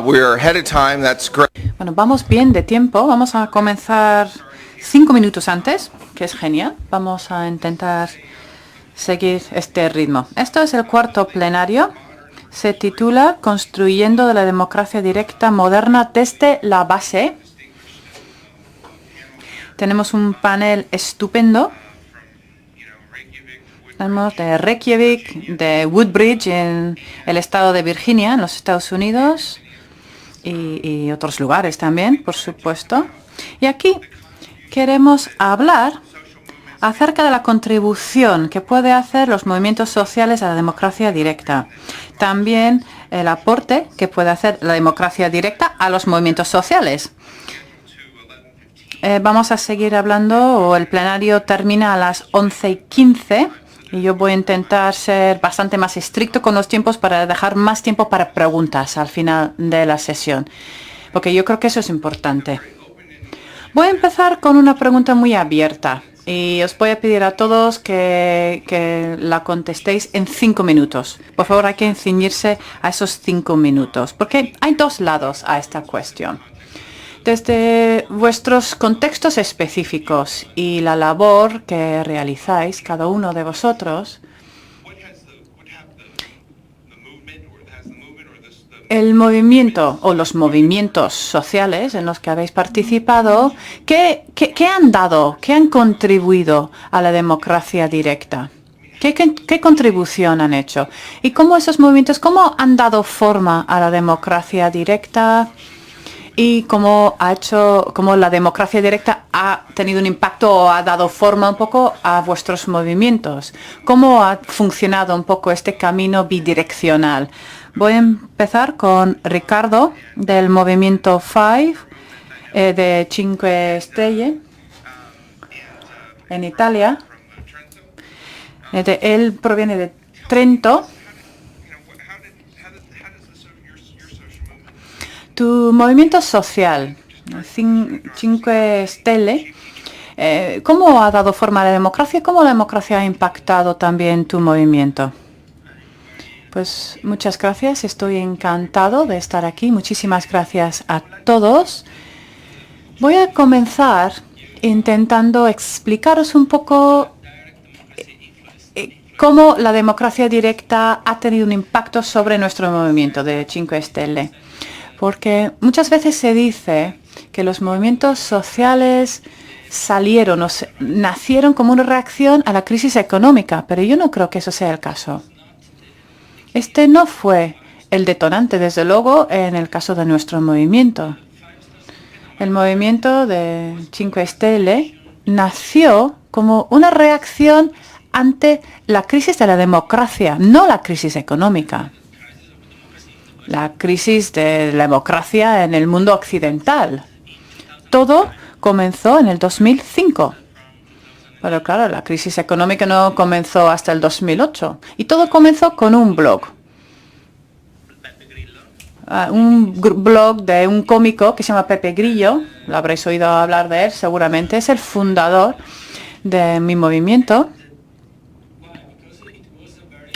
We're ahead of time. That's great. Bueno, vamos bien de tiempo. Vamos a comenzar 5 minutos antes, que es genial. Vamos a intentar seguir este ritmo. Esto es el cuarto plenario. Se titula Construyendo de la democracia directa moderna desde la base. Tenemos un panel estupendo. Tenemos de Reykjavik, de Woodbridge en el estado de Virginia, en los Estados Unidos, y otros lugares también, por supuesto. Y aquí queremos hablar acerca de la contribución que puede hacer los movimientos sociales a la democracia directa. También el aporte que puede hacer la democracia directa a los movimientos sociales. Vamos a seguir hablando, el plenario termina a las 11:15 y yo voy a intentar ser bastante más estricto con los tiempos para dejar más tiempo para preguntas al final de la sesión, porque yo creo que eso es importante. Voy a empezar con una pregunta muy abierta y os voy a pedir a todos que la contestéis en 5 minutos. Por favor, hay que ceñirse a esos 5 minutos, porque hay dos lados a esta cuestión. Desde vuestros contextos específicos y la labor que realizáis, cada uno de vosotros, el movimiento o los movimientos sociales en los que habéis participado, ¿qué han dado, qué han contribuido a la democracia directa? ¿Qué contribución han hecho? ¿Y cómo esos movimientos, cómo han dado forma a la democracia directa? Y cómo la democracia directa ha tenido un impacto o ha dado forma un poco a vuestros movimientos. ¿Cómo ha funcionado un poco este camino bidireccional? Voy a empezar con Ricardo del movimiento 5 de Cinque Stelle en Italia. Él proviene de Trento. Tu movimiento social, Cinque Stelle, ¿cómo ha dado forma a la democracia? ¿Cómo la democracia ha impactado también tu movimiento? Pues muchas gracias, estoy encantado de estar aquí. Muchísimas gracias a todos. Voy a comenzar intentando explicaros un poco cómo la democracia directa ha tenido un impacto sobre nuestro movimiento de Cinque Stelle. Porque muchas veces se dice que los movimientos sociales nacieron como una reacción a la crisis económica, pero yo no creo que eso sea el caso. Este no fue el detonante, desde luego, en el caso de nuestro movimiento. El movimiento de Cinque Stelle nació como una reacción ante la crisis de la democracia, no la crisis económica. La crisis de la democracia en el mundo occidental. Todo comenzó en el 2005. Pero claro, la crisis económica no comenzó hasta el 2008. Y todo comenzó con un blog. Un blog de un cómico que se llama Pepe Grillo. Lo habréis oído hablar de él, seguramente. Es el fundador de mi movimiento.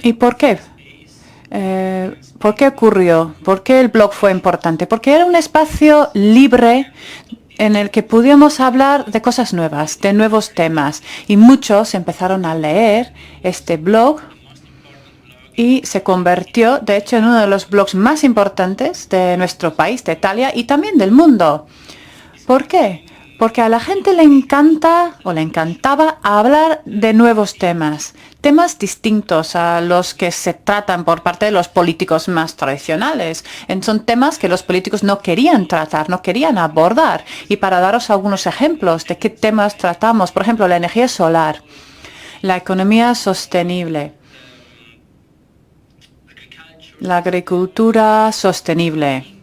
¿Y por qué? ¿Por qué ocurrió? ¿Por qué el blog fue importante? Porque era un espacio libre en el que podíamos hablar de cosas nuevas, de nuevos temas. Y muchos empezaron a leer este blog y se convirtió, de hecho, en uno de los blogs más importantes de nuestro país, de Italia y también del mundo. ¿Por qué? Porque a la gente le encanta o le encantaba hablar de nuevos temas distintos a los que se tratan por parte de los políticos más tradicionales. Son temas que los políticos no querían tratar, no querían abordar. Y para daros algunos ejemplos de qué temas tratamos, por ejemplo, la energía solar, la economía sostenible, la agricultura sostenible,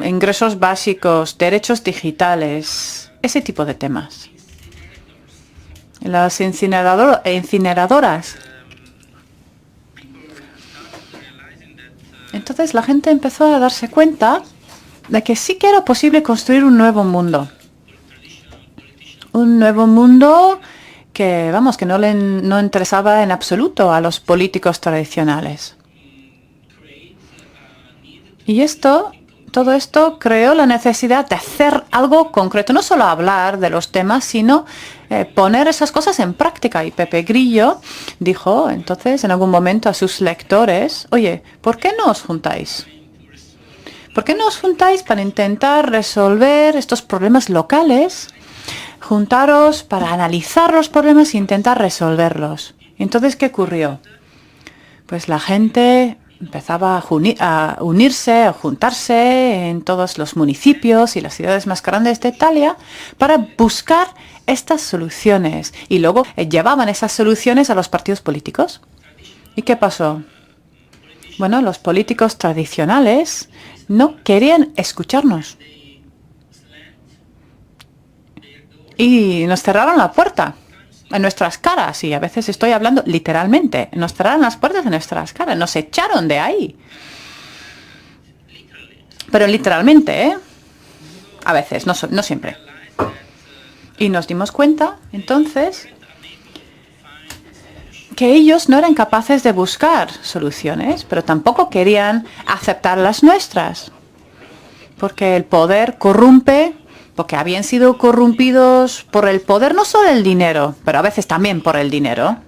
ingresos básicos, derechos digitales, ese tipo de temas. Las incineradoras. Entonces la gente empezó a darse cuenta de que sí que era posible construir un nuevo mundo. Un nuevo mundo que, que no interesaba en absoluto a los políticos tradicionales. Y todo esto creó la necesidad de hacer algo concreto, no solo hablar de los temas, sino poner esas cosas en práctica. Y Pepe Grillo dijo entonces en algún momento a sus lectores, oye, ¿por qué no os juntáis? ¿Por qué no os juntáis para intentar resolver estos problemas locales? Juntaros para analizar los problemas e intentar resolverlos. Entonces, ¿qué ocurrió? Pues la gente empezaba a unirse, a juntarse en todos los municipios y las ciudades más grandes de Italia para buscar estas soluciones. Y luego llevaban esas soluciones a los partidos políticos. ¿Y qué pasó? Bueno, los políticos tradicionales no querían escucharnos. Y nos cerraron la puerta en nuestras caras, y a veces estoy hablando literalmente, nos cerraron las puertas en nuestras caras, nos echaron de ahí. Pero literalmente, ¿eh? A veces, no siempre. Y nos dimos cuenta, entonces, que ellos no eran capaces de buscar soluciones, pero tampoco querían aceptar las nuestras. Porque el poder corrompe, porque habían sido corrompidos por el poder, no solo el dinero, pero a veces también por el dinero.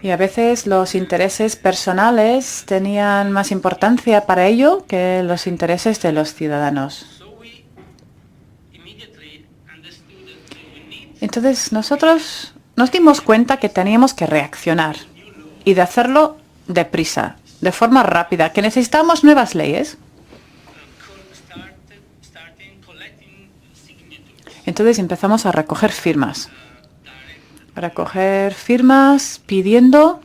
Y a veces los intereses personales tenían más importancia para ello que los intereses de los ciudadanos. Entonces nosotros nos dimos cuenta que teníamos que reaccionar y de hacerlo deprisa, de forma rápida, que necesitamos nuevas leyes. Entonces empezamos a recoger firmas pidiendo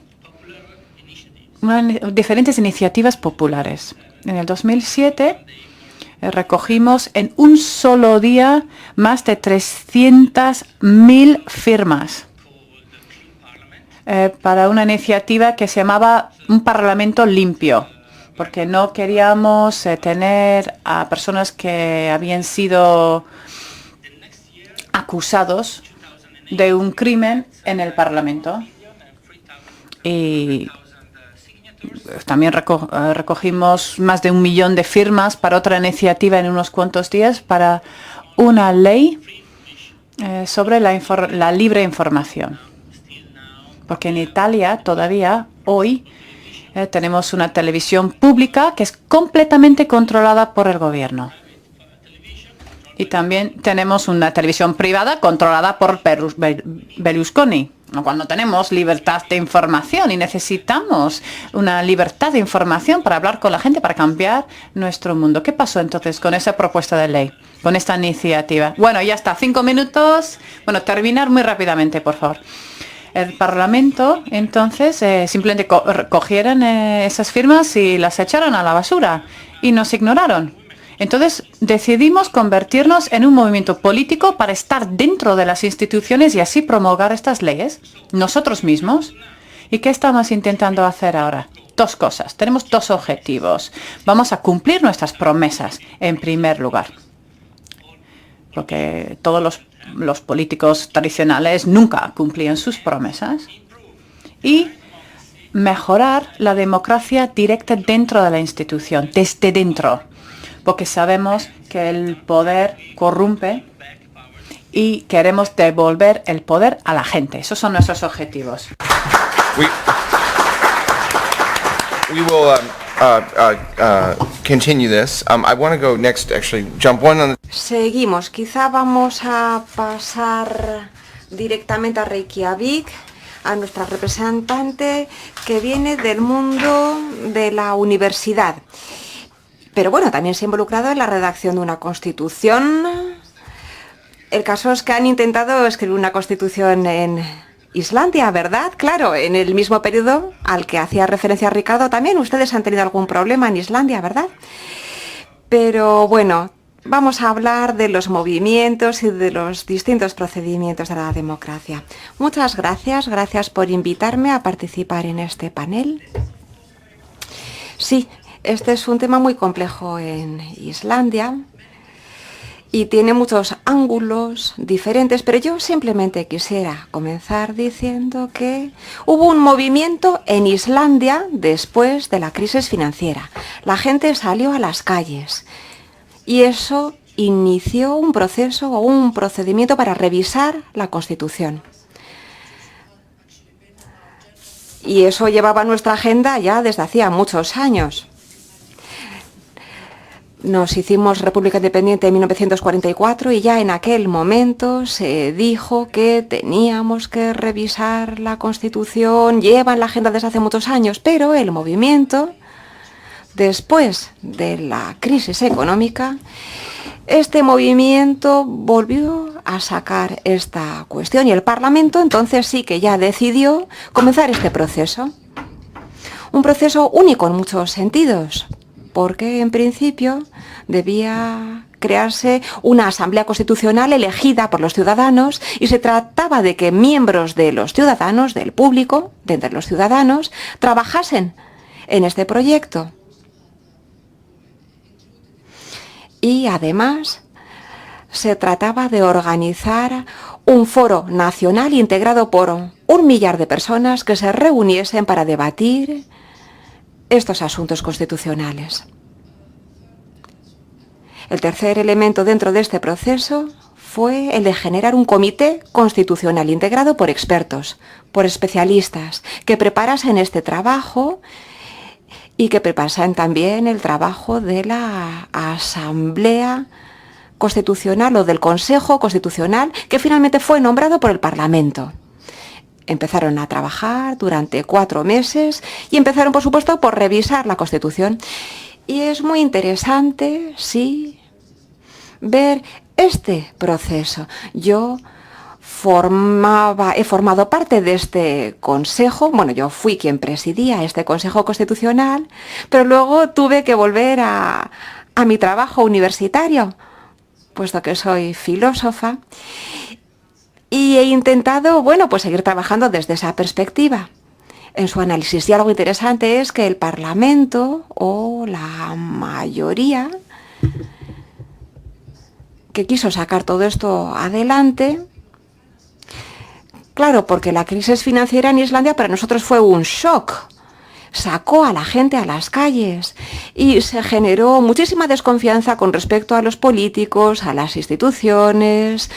diferentes iniciativas populares. En el 2007 recogimos en un solo día más de 300.000 firmas para una iniciativa que se llamaba Un Parlamento Limpio, porque no queríamos tener a personas que habían sido acusados de un crimen en el Parlamento. Y también recogimos más de 1 millón de firmas para otra iniciativa en unos cuantos días para una ley sobre la libre información. Porque en Italia todavía hoy tenemos una televisión pública que es completamente controlada por el gobierno. Y también tenemos una televisión privada controlada por Berlusconi. Cuando tenemos libertad de información y necesitamos una libertad de información para hablar con la gente, para cambiar nuestro mundo. ¿Qué pasó entonces con esa propuesta de ley, con esta iniciativa? Bueno, ya está, 5 minutos. Bueno, terminar muy rápidamente, por favor. El Parlamento, entonces, simplemente cogieron esas firmas y las echaron a la basura y nos ignoraron. Entonces decidimos convertirnos en un movimiento político para estar dentro de las instituciones y así promulgar estas leyes nosotros mismos. ¿Y qué estamos intentando hacer ahora? 2 cosas. Tenemos 2 objetivos. Vamos a cumplir nuestras promesas, en primer lugar. Porque todos los políticos tradicionales nunca cumplían sus promesas. Y mejorar la democracia directa dentro de la institución, desde dentro. Porque sabemos que el poder corrompe y queremos devolver el poder a la gente. Esos son nuestros objetivos. We will continue this. I want to go next, actually, jump one on the... Seguimos. Quizá vamos a pasar directamente a Reykjavik, a nuestra representante que viene del mundo de la universidad. Pero bueno, también se ha involucrado en la redacción de una constitución. El caso es que han intentado escribir una constitución en Islandia, ¿verdad? Claro, en el mismo periodo al que hacía referencia Ricardo también. Ustedes han tenido algún problema en Islandia, ¿verdad? Pero bueno, vamos a hablar de los movimientos y de los distintos procedimientos de la democracia. Muchas gracias, gracias por invitarme a participar en este panel. Sí. Este es un tema muy complejo en Islandia y tiene muchos ángulos diferentes, pero yo simplemente quisiera comenzar diciendo que hubo un movimiento en Islandia después de la crisis financiera. La gente salió a las calles y eso inició un proceso o un procedimiento para revisar la Constitución. Y eso llevaba nuestra agenda ya desde hacía muchos años. Nos hicimos República Independiente en 1944 y ya en aquel momento se dijo que teníamos que revisar la Constitución. Lleva en la agenda desde hace muchos años, pero el movimiento, después de la crisis económica, este movimiento volvió a sacar esta cuestión y el Parlamento entonces sí que ya decidió comenzar este proceso. Un proceso único en muchos sentidos, porque en principio debía crearse una asamblea constitucional elegida por los ciudadanos y se trataba de que miembros de los ciudadanos, del público, de entre los ciudadanos, trabajasen en este proyecto. Y además se trataba de organizar un foro nacional integrado por 1 millar de personas que se reuniesen para debatir estos asuntos constitucionales. El tercer elemento dentro de este proceso fue el de generar un comité constitucional integrado por expertos, por especialistas, que preparasen este trabajo y que preparasen también el trabajo de la Asamblea Constitucional o del Consejo Constitucional, que finalmente fue nombrado por el Parlamento. Empezaron a trabajar durante 4 meses y empezaron, por supuesto, por revisar la Constitución. Y es muy interesante, sí, ver este proceso. Yo he formado parte de este consejo, bueno, yo fui quien presidía este Consejo Constitucional, pero luego tuve que volver a mi trabajo universitario, puesto que soy filósofa, y he intentado, bueno, pues seguir trabajando desde esa perspectiva en su análisis. Y algo interesante es que el Parlamento, o la mayoría que quiso sacar todo esto adelante, claro, porque la crisis financiera en Islandia para nosotros fue un shock. Sacó a la gente a las calles y se generó muchísima desconfianza con respecto a los políticos, a las instituciones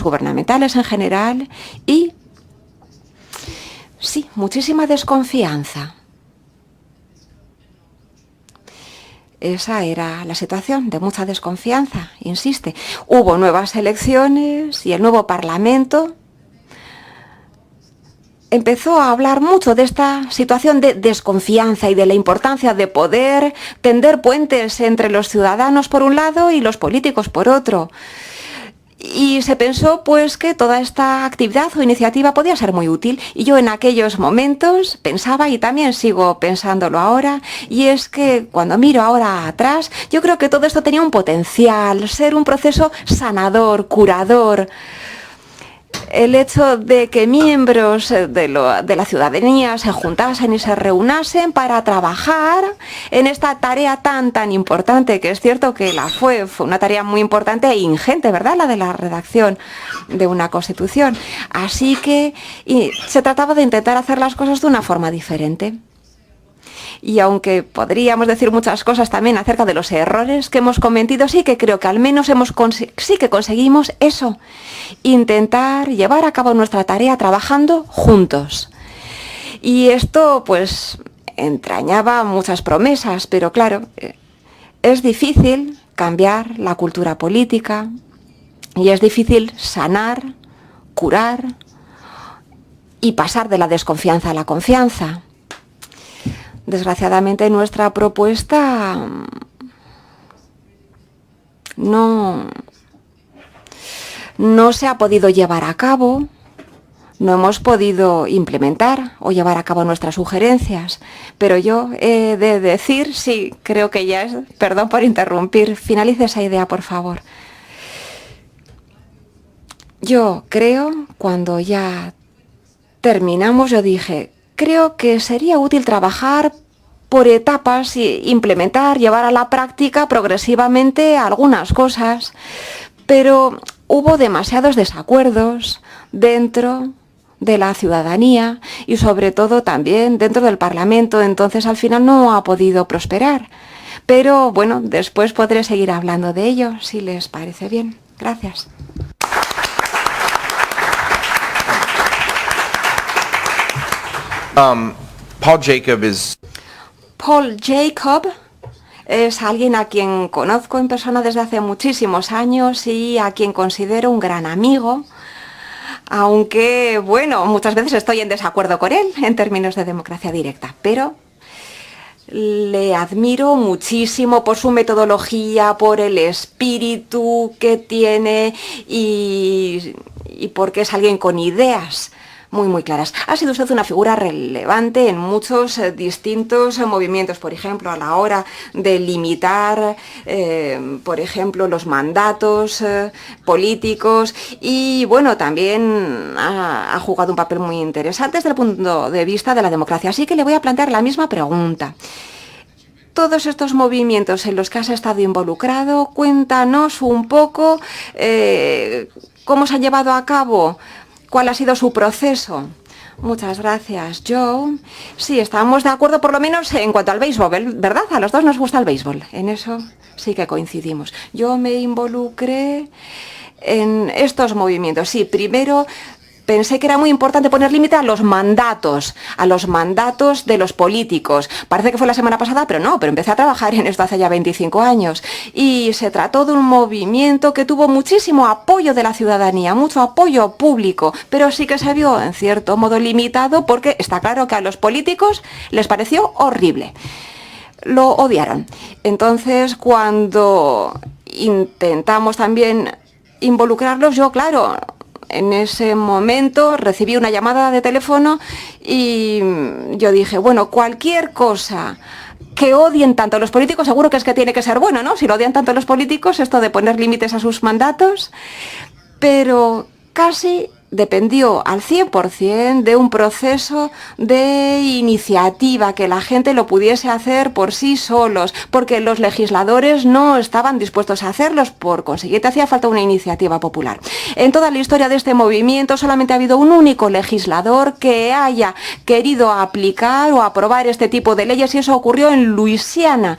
gubernamentales en general y, sí, muchísima desconfianza. Esa era la situación, de mucha desconfianza, insiste. Hubo nuevas elecciones y el nuevo Parlamento empezó a hablar mucho de esta situación de desconfianza y de la importancia de poder tender puentes entre los ciudadanos por un lado y los políticos por otro. Y se pensó pues que toda esta actividad o iniciativa podía ser muy útil. Y yo en aquellos momentos pensaba, y también sigo pensándolo ahora, y es que cuando miro ahora atrás, yo creo que todo esto tenía un potencial, ser un proceso sanador, curador. El hecho de que miembros de la ciudadanía se juntasen y se reúnasen para trabajar en esta tarea tan importante, que es cierto que fue una tarea muy importante e ingente, ¿verdad?, la de la redacción de una Constitución. Así que se trataba de intentar hacer las cosas de una forma diferente. Y aunque podríamos decir muchas cosas también acerca de los errores que hemos cometido, sí que creo que al menos sí que conseguimos eso, intentar llevar a cabo nuestra tarea trabajando juntos. Y esto pues entrañaba muchas promesas, pero claro, es difícil cambiar la cultura política y es difícil sanar, curar y pasar de la desconfianza a la confianza. Desgraciadamente nuestra propuesta no se ha podido llevar a cabo, no hemos podido implementar o llevar a cabo nuestras sugerencias, pero yo he de decir, sí, creo que ya es, perdón por interrumpir, finalice esa idea, por favor. Yo creo, cuando ya terminamos, yo dije, creo que sería útil trabajar por etapas implementar, llevar a la práctica progresivamente algunas cosas, pero hubo demasiados desacuerdos dentro de la ciudadanía y sobre todo también dentro del Parlamento, entonces al final no ha podido prosperar. Pero bueno, después podré seguir hablando de ello, si les parece bien. Gracias. Paul Jacob es alguien a quien conozco en persona desde hace muchísimos años y a quien considero un gran amigo, aunque, bueno, muchas veces estoy en desacuerdo con él en términos de democracia directa, pero le admiro muchísimo por su metodología, por el espíritu que tiene y porque es alguien con ideas muy claras. Ha sido usted una figura relevante en muchos distintos movimientos, por ejemplo, a la hora de limitar, por ejemplo, los mandatos políticos y, bueno, también ha jugado un papel muy interesante desde el punto de vista de la democracia. Así que le voy a plantear la misma pregunta. Todos estos movimientos en los que has estado involucrado, cuéntanos un poco cómo se han llevado a cabo. ¿Cuál ha sido su proceso? Muchas gracias, Joe. Sí, estamos de acuerdo por lo menos en cuanto al béisbol, ¿verdad? A los dos nos gusta el béisbol. En eso sí que coincidimos. Yo me involucré en estos movimientos. Sí, primero pensé que era muy importante poner límite a los mandatos de los políticos. Parece que fue la semana pasada, pero no, pero empecé a trabajar en esto hace ya 25 años. Y se trató de un movimiento que tuvo muchísimo apoyo de la ciudadanía, mucho apoyo público, pero sí que se vio en cierto modo limitado porque está claro que a los políticos les pareció horrible. Lo odiaron. Entonces, cuando intentamos también involucrarlos, yo, claro, en ese momento recibí una llamada de teléfono y yo dije, bueno, cualquier cosa que odien tanto los políticos, seguro que es que tiene que ser bueno, ¿no? Si lo odian tanto los políticos, esto de poner límites a sus mandatos, pero casi dependió al 100% de un proceso de iniciativa, que la gente lo pudiese hacer por sí solos, porque los legisladores no estaban dispuestos a hacerlos, por consiguiente hacía falta una iniciativa popular. En toda la historia de este movimiento solamente ha habido un único legislador que haya querido aplicar o aprobar este tipo de leyes y eso ocurrió en Luisiana.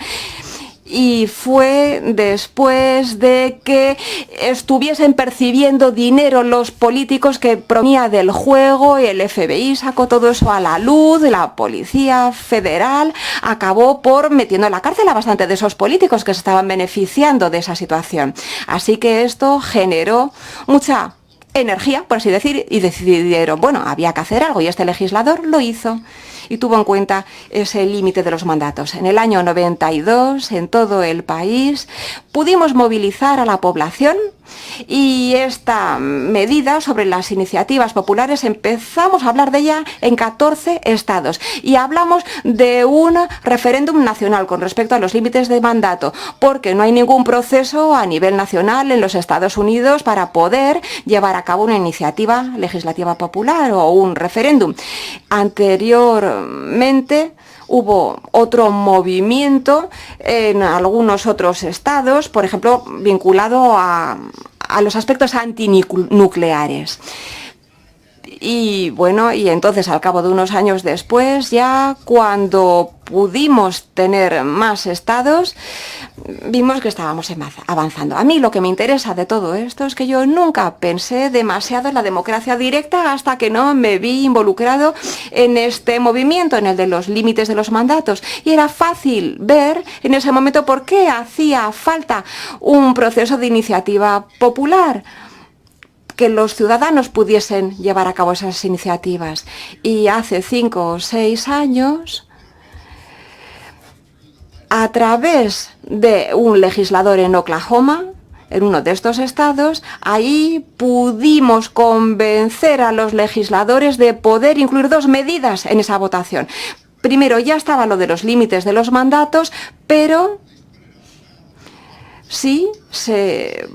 Y fue después de que estuviesen percibiendo dinero los políticos que provenía del juego y el FBI sacó todo eso a la luz, la Policía Federal acabó por metiendo en la cárcel a bastante de esos políticos que se estaban beneficiando de esa situación. Así que esto generó mucha energía, por así decir, y decidieron, bueno, había que hacer algo y este legislador lo hizo y tuvo en cuenta ese límite de los mandatos. En el año 92, en todo el país, pudimos movilizar a la población y esta medida sobre las iniciativas populares empezamos a hablar de ella en 14 estados y hablamos de un referéndum nacional con respecto a los límites de mandato, porque no hay ningún proceso a nivel nacional en los Estados Unidos para poder llevar a cabo una iniciativa legislativa popular o un referéndum. Anteriormente hubo otro movimiento en algunos otros estados, por ejemplo, vinculado a los aspectos antinucleares. Y bueno, y entonces al cabo de unos años después, ya cuando pudimos tener más estados, vimos que estábamos avanzando. A mí lo que me interesa de todo esto es que yo nunca pensé demasiado en la democracia directa hasta que no me vi involucrado en este movimiento, en el de los límites de los mandatos. Y era fácil ver en ese momento por qué hacía falta un proceso de iniciativa popular, que los ciudadanos pudiesen llevar a cabo esas iniciativas. Y hace 5 o 6 años, a través de un legislador en Oklahoma, en uno de estos estados, ahí pudimos convencer a los legisladores de poder incluir 2 medidas en esa votación. Primero, ya estaba lo de los límites de los mandatos, pero sí se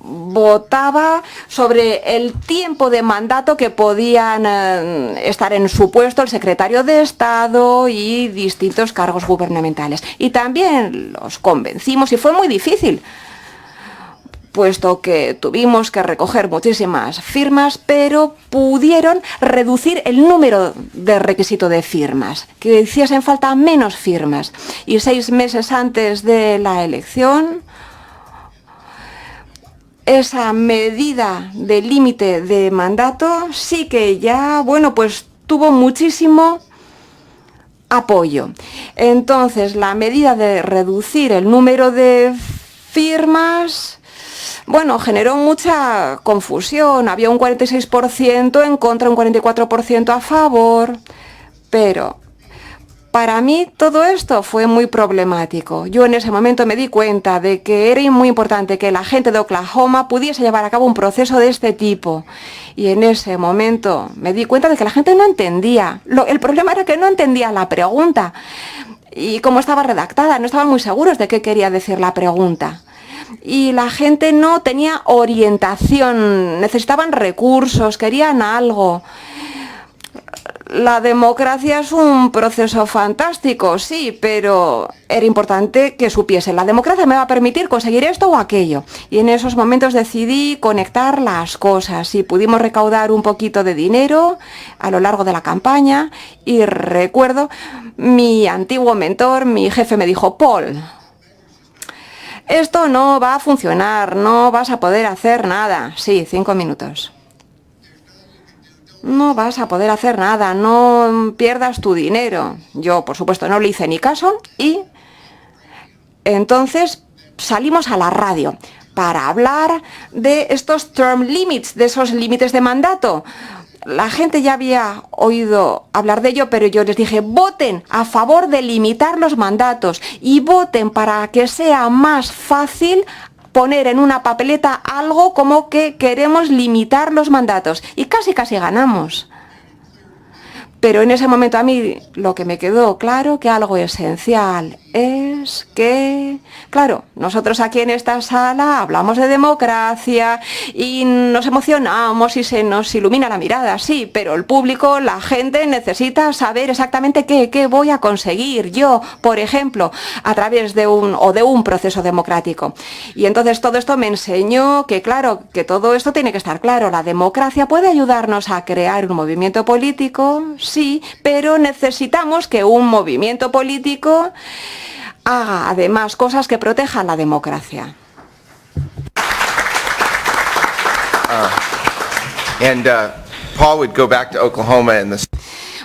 votaba sobre el tiempo de mandato que podían estar en su puesto el secretario de Estado y distintos cargos gubernamentales. Y también los convencimos, y fue muy difícil, puesto que tuvimos que recoger muchísimas firmas, pero pudieron reducir el número de requisito de firmas, que hiciesen falta menos firmas. Y 6 meses antes de la elección, esa medida de límite de mandato sí que ya, bueno, pues tuvo muchísimo apoyo. Entonces, la medida de reducir el número de firmas, bueno, generó mucha confusión. Había un 46% en contra, un 44% a favor, pero para mí todo esto fue muy problemático. Yo en ese momento me di cuenta de que era muy importante que la gente de Oklahoma pudiese llevar a cabo un proceso de este tipo. Y en ese momento me di cuenta de que la gente no entendía. El problema era que no entendía la pregunta. Y cómo estaba redactada, no estaban muy seguros de qué quería decir la pregunta. Y la gente no tenía orientación, necesitaban recursos, querían algo. La democracia es un proceso fantástico, sí, pero era importante que supiesen. La democracia me va a permitir conseguir esto o aquello. Y en esos momentos decidí conectar las cosas y pudimos recaudar un poquito de dinero a lo largo de la campaña. Y recuerdo, mi antiguo mentor, mi jefe me dijo: Paul, esto no va a funcionar, no vas a poder hacer nada. Sí, 5 minutos. No vas a poder hacer nada, no pierdas tu dinero. Yo, por supuesto, no le hice ni caso y entonces salimos a la radio para hablar de estos term limits, de esos límites de mandato. La gente ya había oído hablar de ello, pero yo les dije: voten a favor de limitar los mandatos y voten para que sea más fácil poner en una papeleta algo como que queremos limitar los mandatos. Y casi ganamos. Pero en ese momento a mí lo que me quedó claro, que algo esencial es que, claro, nosotros aquí en esta sala hablamos de democracia y nos emocionamos y se nos ilumina la mirada, sí, pero el público, la gente necesita saber exactamente qué voy a conseguir yo, por ejemplo, a través de un proceso democrático. Y entonces todo esto me enseñó que, claro, que todo esto tiene que estar claro. La democracia puede ayudarnos a crear un movimiento político, sí, pero necesitamos que un movimiento político haga además cosas que protejan la democracia. Paul would go back to Oklahoma in the...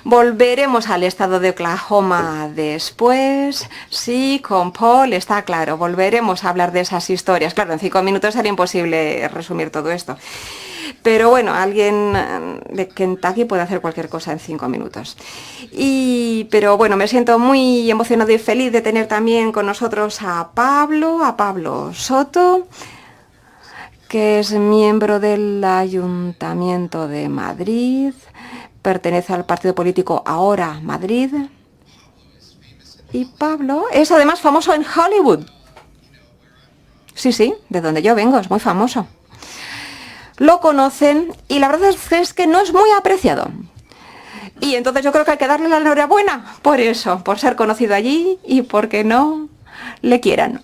Volveremos al estado de Oklahoma después. Sí, con Paul está claro. Volveremos a hablar de esas historias. Claro, en 5 minutos sería imposible resumir todo esto. Pero bueno, alguien de Kentucky puede hacer cualquier cosa en 5 minutos. Pero bueno, me siento muy emocionado y feliz de tener también con nosotros a Pablo Soto, que es miembro del Ayuntamiento de Madrid, pertenece al partido político Ahora Madrid. Y Pablo es además famoso en Hollywood. Sí, de donde yo vengo, es muy famoso. Lo conocen y la verdad es que no es muy apreciado. Y entonces yo creo que hay que darle la enhorabuena por eso, por ser conocido allí y porque no le quieran.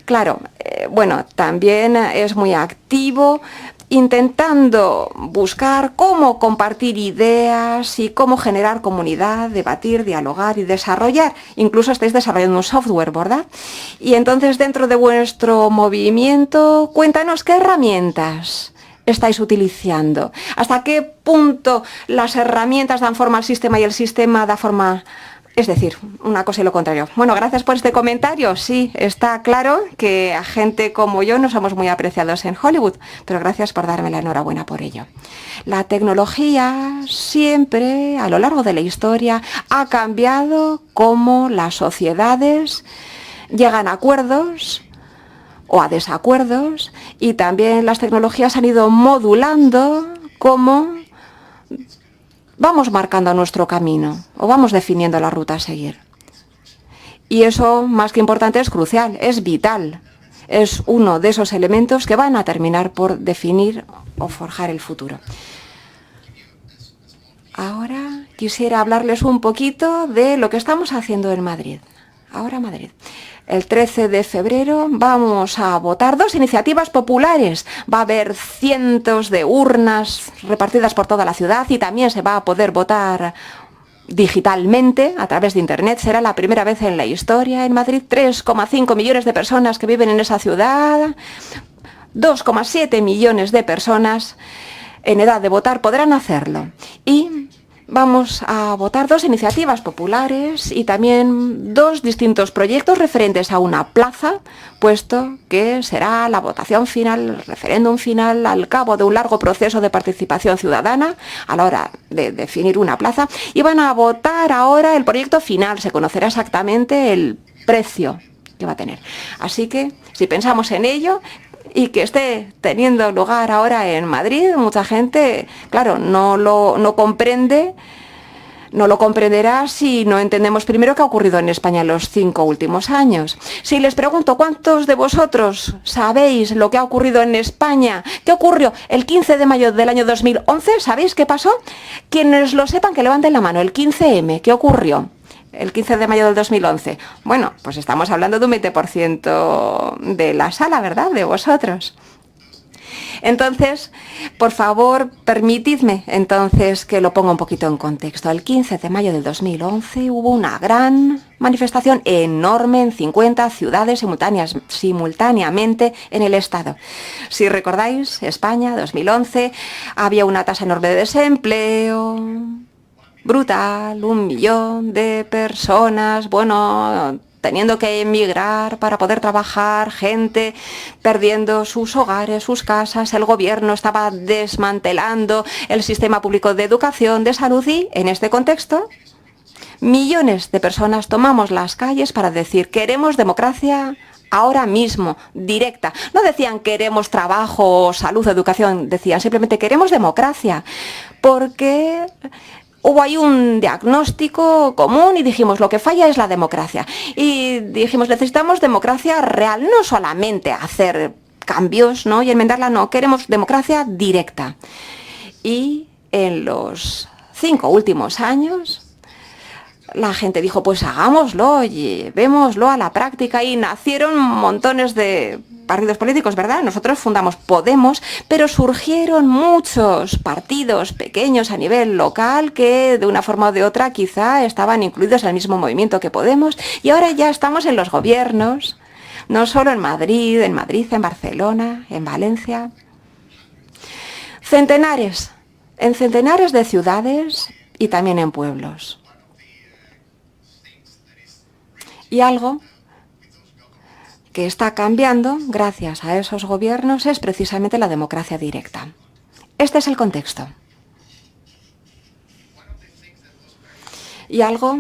Claro, bueno, también es muy activo intentando buscar cómo compartir ideas y cómo generar comunidad, debatir, dialogar y desarrollar. Incluso estáis desarrollando un software, ¿verdad? Y entonces dentro de vuestro movimiento, cuéntanos qué herramientas estáis utilizando. ¿Hasta qué punto las herramientas dan forma al sistema y el sistema da forma... Es decir, una cosa y lo contrario. Bueno, gracias por este comentario. Sí, está claro que a gente como yo no somos muy apreciados en Hollywood, pero gracias por darme la enhorabuena por ello. La tecnología siempre, a lo largo de la historia, ha cambiado cómo las sociedades llegan a acuerdos o a desacuerdos, y también las tecnologías han ido modulando cómo vamos marcando nuestro camino o vamos definiendo la ruta a seguir. Y eso, más que importante, es crucial, es vital. es uno de esos elementos que van a terminar por definir o forjar el futuro. Ahora quisiera hablarles un poquito de lo que estamos haciendo en Madrid. Ahora Madrid. El 13 de febrero vamos a votar 2 iniciativas populares. Va a haber cientos de urnas repartidas por toda la ciudad y también se va a poder votar digitalmente a través de Internet. Será la primera vez en la historia en Madrid. 3,5 millones de personas que viven en esa ciudad. 2,7 millones de personas en edad de votar podrán hacerlo. Y vamos a votar 2 iniciativas populares y también 2 distintos proyectos referentes a una plaza, puesto que será la votación final, el referéndum final, al cabo de un largo proceso de participación ciudadana a la hora de definir una plaza. Y van a votar ahora el proyecto final, se conocerá exactamente el precio que va a tener. Así que, si pensamos en ello, y que esté teniendo lugar ahora en Madrid, mucha gente, claro, no lo comprende, no lo comprenderá si no entendemos primero qué ha ocurrido en España en los 5 últimos años. Si les pregunto cuántos de vosotros sabéis lo que ha ocurrido en España, ¿qué ocurrió el 15 de mayo del año 2011? ¿Sabéis qué pasó? Quienes lo sepan que levanten la mano. El 15M, ¿qué ocurrió? El 15 de mayo del 2011. Bueno, pues estamos hablando de un 20% de la sala, ¿verdad? De vosotros. Entonces, por favor, permitidme entonces que lo ponga un poquito en contexto. El 15 de mayo del 2011 hubo una gran manifestación enorme en 50 ciudades simultáneamente en el Estado. Si recordáis, España, 2011, había una tasa enorme de desempleo brutal, 1 millón de personas, bueno, teniendo que emigrar para poder trabajar, gente perdiendo sus hogares, sus casas, el gobierno estaba desmantelando el sistema público de educación, de salud y, en este contexto, millones de personas tomamos las calles para decir queremos democracia ahora mismo, directa. No decían queremos trabajo, salud, educación, decían simplemente queremos democracia, porque hubo ahí un diagnóstico común y dijimos, lo que falla es la democracia. Y dijimos, necesitamos democracia real, no solamente hacer cambios, ¿no?, y enmendarla, no, queremos democracia directa. Y en los 5 últimos años, la gente dijo, pues hagámoslo, llevémoslo a la práctica y nacieron montones de partidos políticos, ¿verdad? Nosotros fundamos Podemos, pero surgieron muchos partidos pequeños a nivel local que de una forma o de otra quizá estaban incluidos en el mismo movimiento que Podemos y ahora ya estamos en los gobiernos, no solo en Madrid, en Barcelona, en Valencia. En centenares de ciudades y también en pueblos. Y algo que está cambiando gracias a esos gobiernos es precisamente la democracia directa. Este es el contexto. Y algo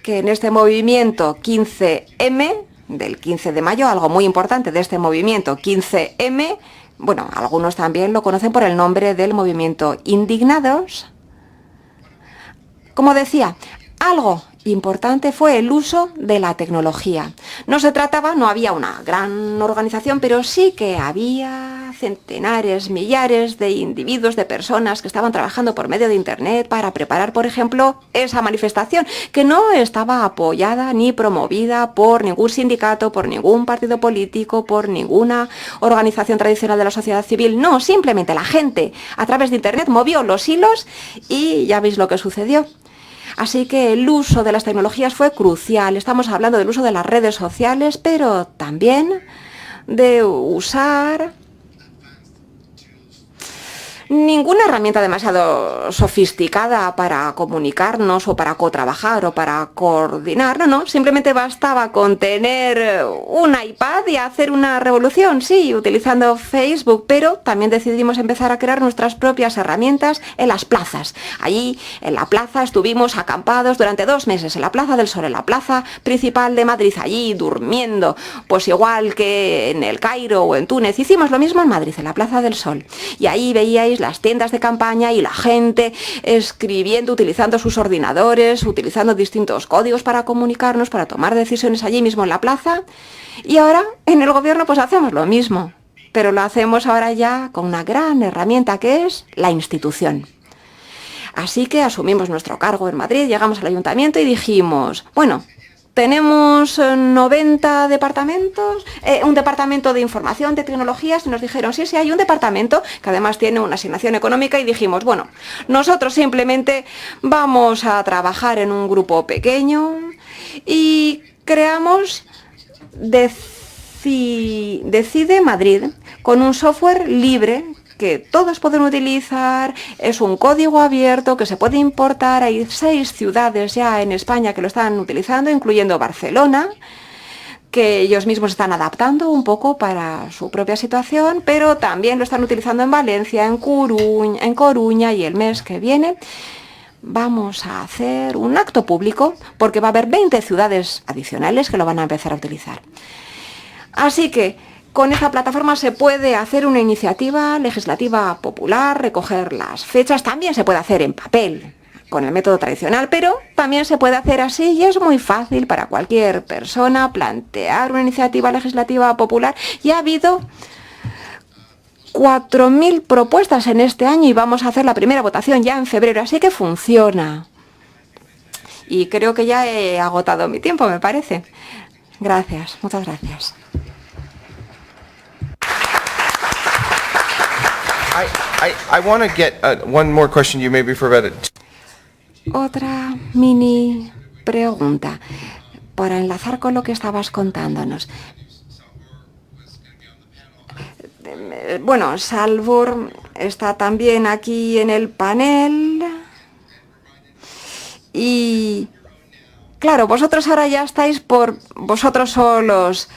que en este movimiento 15M, del 15 de mayo, algo muy importante de este movimiento 15M, bueno, algunos también lo conocen por el nombre del movimiento Indignados. Como decía, algo importante fue el uso de la tecnología. No había una gran organización, pero sí que había centenares, millares de individuos, de personas que estaban trabajando por medio de Internet para preparar, por ejemplo, esa manifestación, que no estaba apoyada ni promovida por ningún sindicato, por ningún partido político, por ninguna organización tradicional de la sociedad civil. No, simplemente la gente a través de Internet movió los hilos y ya veis lo que sucedió. Así que el uso de las tecnologías fue crucial. Estamos hablando del uso de las redes sociales, pero también de usar ninguna herramienta demasiado sofisticada para comunicarnos o para cotrabajar o para coordinar. No, simplemente bastaba con tener un iPad y hacer una revolución, sí, utilizando Facebook, pero también decidimos empezar a crear nuestras propias herramientas en las plazas. Allí, en la plaza, estuvimos acampados durante 2 meses, en la Plaza del Sol, en la plaza principal de Madrid, allí durmiendo, pues igual que en el Cairo o en Túnez. Hicimos lo mismo en Madrid, en la Plaza del Sol. Y ahí veíais veis las tiendas de campaña y la gente escribiendo, utilizando sus ordenadores, utilizando distintos códigos para comunicarnos, para tomar decisiones allí mismo en la plaza. Y ahora en el gobierno pues hacemos lo mismo, pero lo hacemos ahora ya con una gran herramienta que es la institución. Así que asumimos nuestro cargo en Madrid, llegamos al ayuntamiento y dijimos, bueno, tenemos 90 departamentos, un departamento de información, de tecnologías, y nos dijeron, sí, hay un departamento que además tiene una asignación económica, y dijimos, bueno, nosotros simplemente vamos a trabajar en un grupo pequeño y creamos Decide Madrid con un software libre que todos pueden utilizar, es un código abierto que se puede importar. Hay 6 ciudades ya en España que lo están utilizando, incluyendo Barcelona, que ellos mismos están adaptando un poco para su propia situación, pero también lo están utilizando en Valencia, en Coruña, y el mes que viene vamos a hacer un acto público porque va a haber 20 ciudades adicionales que lo van a empezar a utilizar. Así que con esta plataforma se puede hacer una iniciativa legislativa popular, recoger las fechas, también se puede hacer en papel, con el método tradicional, pero también se puede hacer así y es muy fácil para cualquier persona plantear una iniciativa legislativa popular. Y ha habido 4.000 propuestas en este año y vamos a hacer la primera votación ya en febrero, así que funciona. Y creo que ya he agotado mi tiempo, me parece. Gracias, muchas gracias. I want to get one more question you maybe forgot it. Otra mini pregunta para enlazar con lo que estabas contándonos. Bueno, Salvor está también aquí en el panel. Y claro, vosotros ahora ya estáis por vosotros solos.